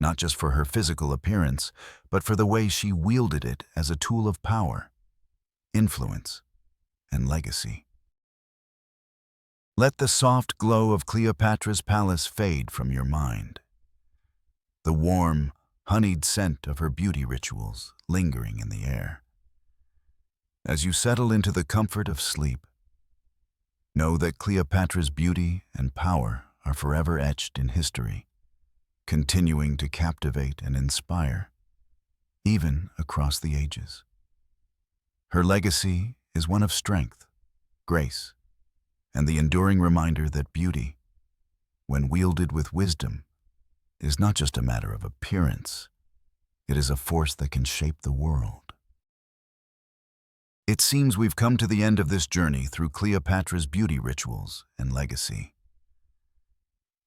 [SPEAKER 1] not just for her physical appearance, but for the way she wielded it as a tool of power, influence, and legacy. Let the soft glow of Cleopatra's palace fade from your mind, the warm, honeyed scent of her beauty rituals lingering in the air. As you settle into the comfort of sleep, know that Cleopatra's beauty and power are forever etched in history, continuing to captivate and inspire, even across the ages. Her legacy is one of strength, grace, and the enduring reminder that beauty, when wielded with wisdom, is not just a matter of appearance, it is a force that can shape the world. It seems we've come to the end of this journey through Cleopatra's beauty rituals and legacy.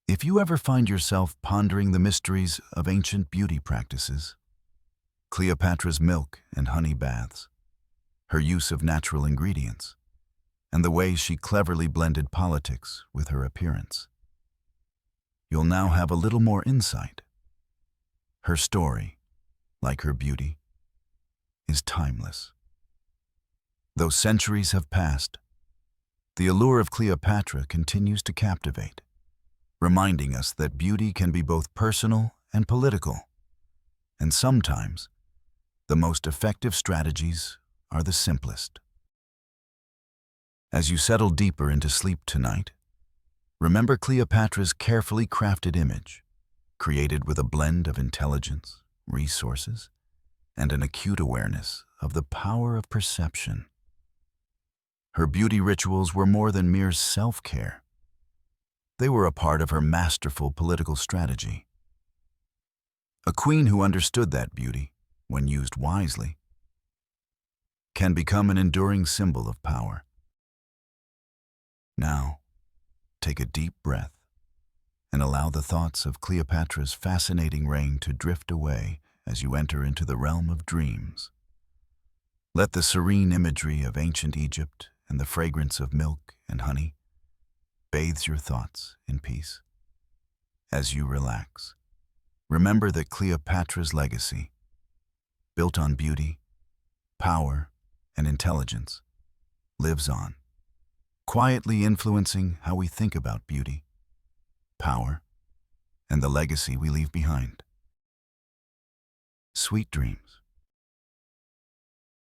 [SPEAKER 1] If you ever find yourself pondering the mysteries of ancient beauty practices, Cleopatra's milk and honey baths, her use of natural ingredients, and the way she cleverly blended politics with her appearance, you'll now have a little more insight. Her story, like her beauty, is timeless. Though centuries have passed, the allure of Cleopatra continues to captivate, reminding us that beauty can be both personal and political, and sometimes the most effective strategies are the simplest. As you settle deeper into sleep tonight, Remember Cleopatra's carefully crafted image, created with a blend of intelligence, resources, and an acute awareness of the power of perception. Her beauty rituals were more than mere self-care. They were a part of her masterful political strategy. A queen who understood that beauty, when used wisely, can become an enduring symbol of power. Now, take a deep breath and allow the thoughts of Cleopatra's fascinating reign to drift away as you enter into the realm of dreams. Let the serene imagery of ancient Egypt and the fragrance of milk and honey bathe your thoughts in peace. As you relax, remember that Cleopatra's legacy, built on beauty, power, and intelligence, lives on, quietly influencing how we think about beauty, power, and the legacy we leave behind. Sweet dreams.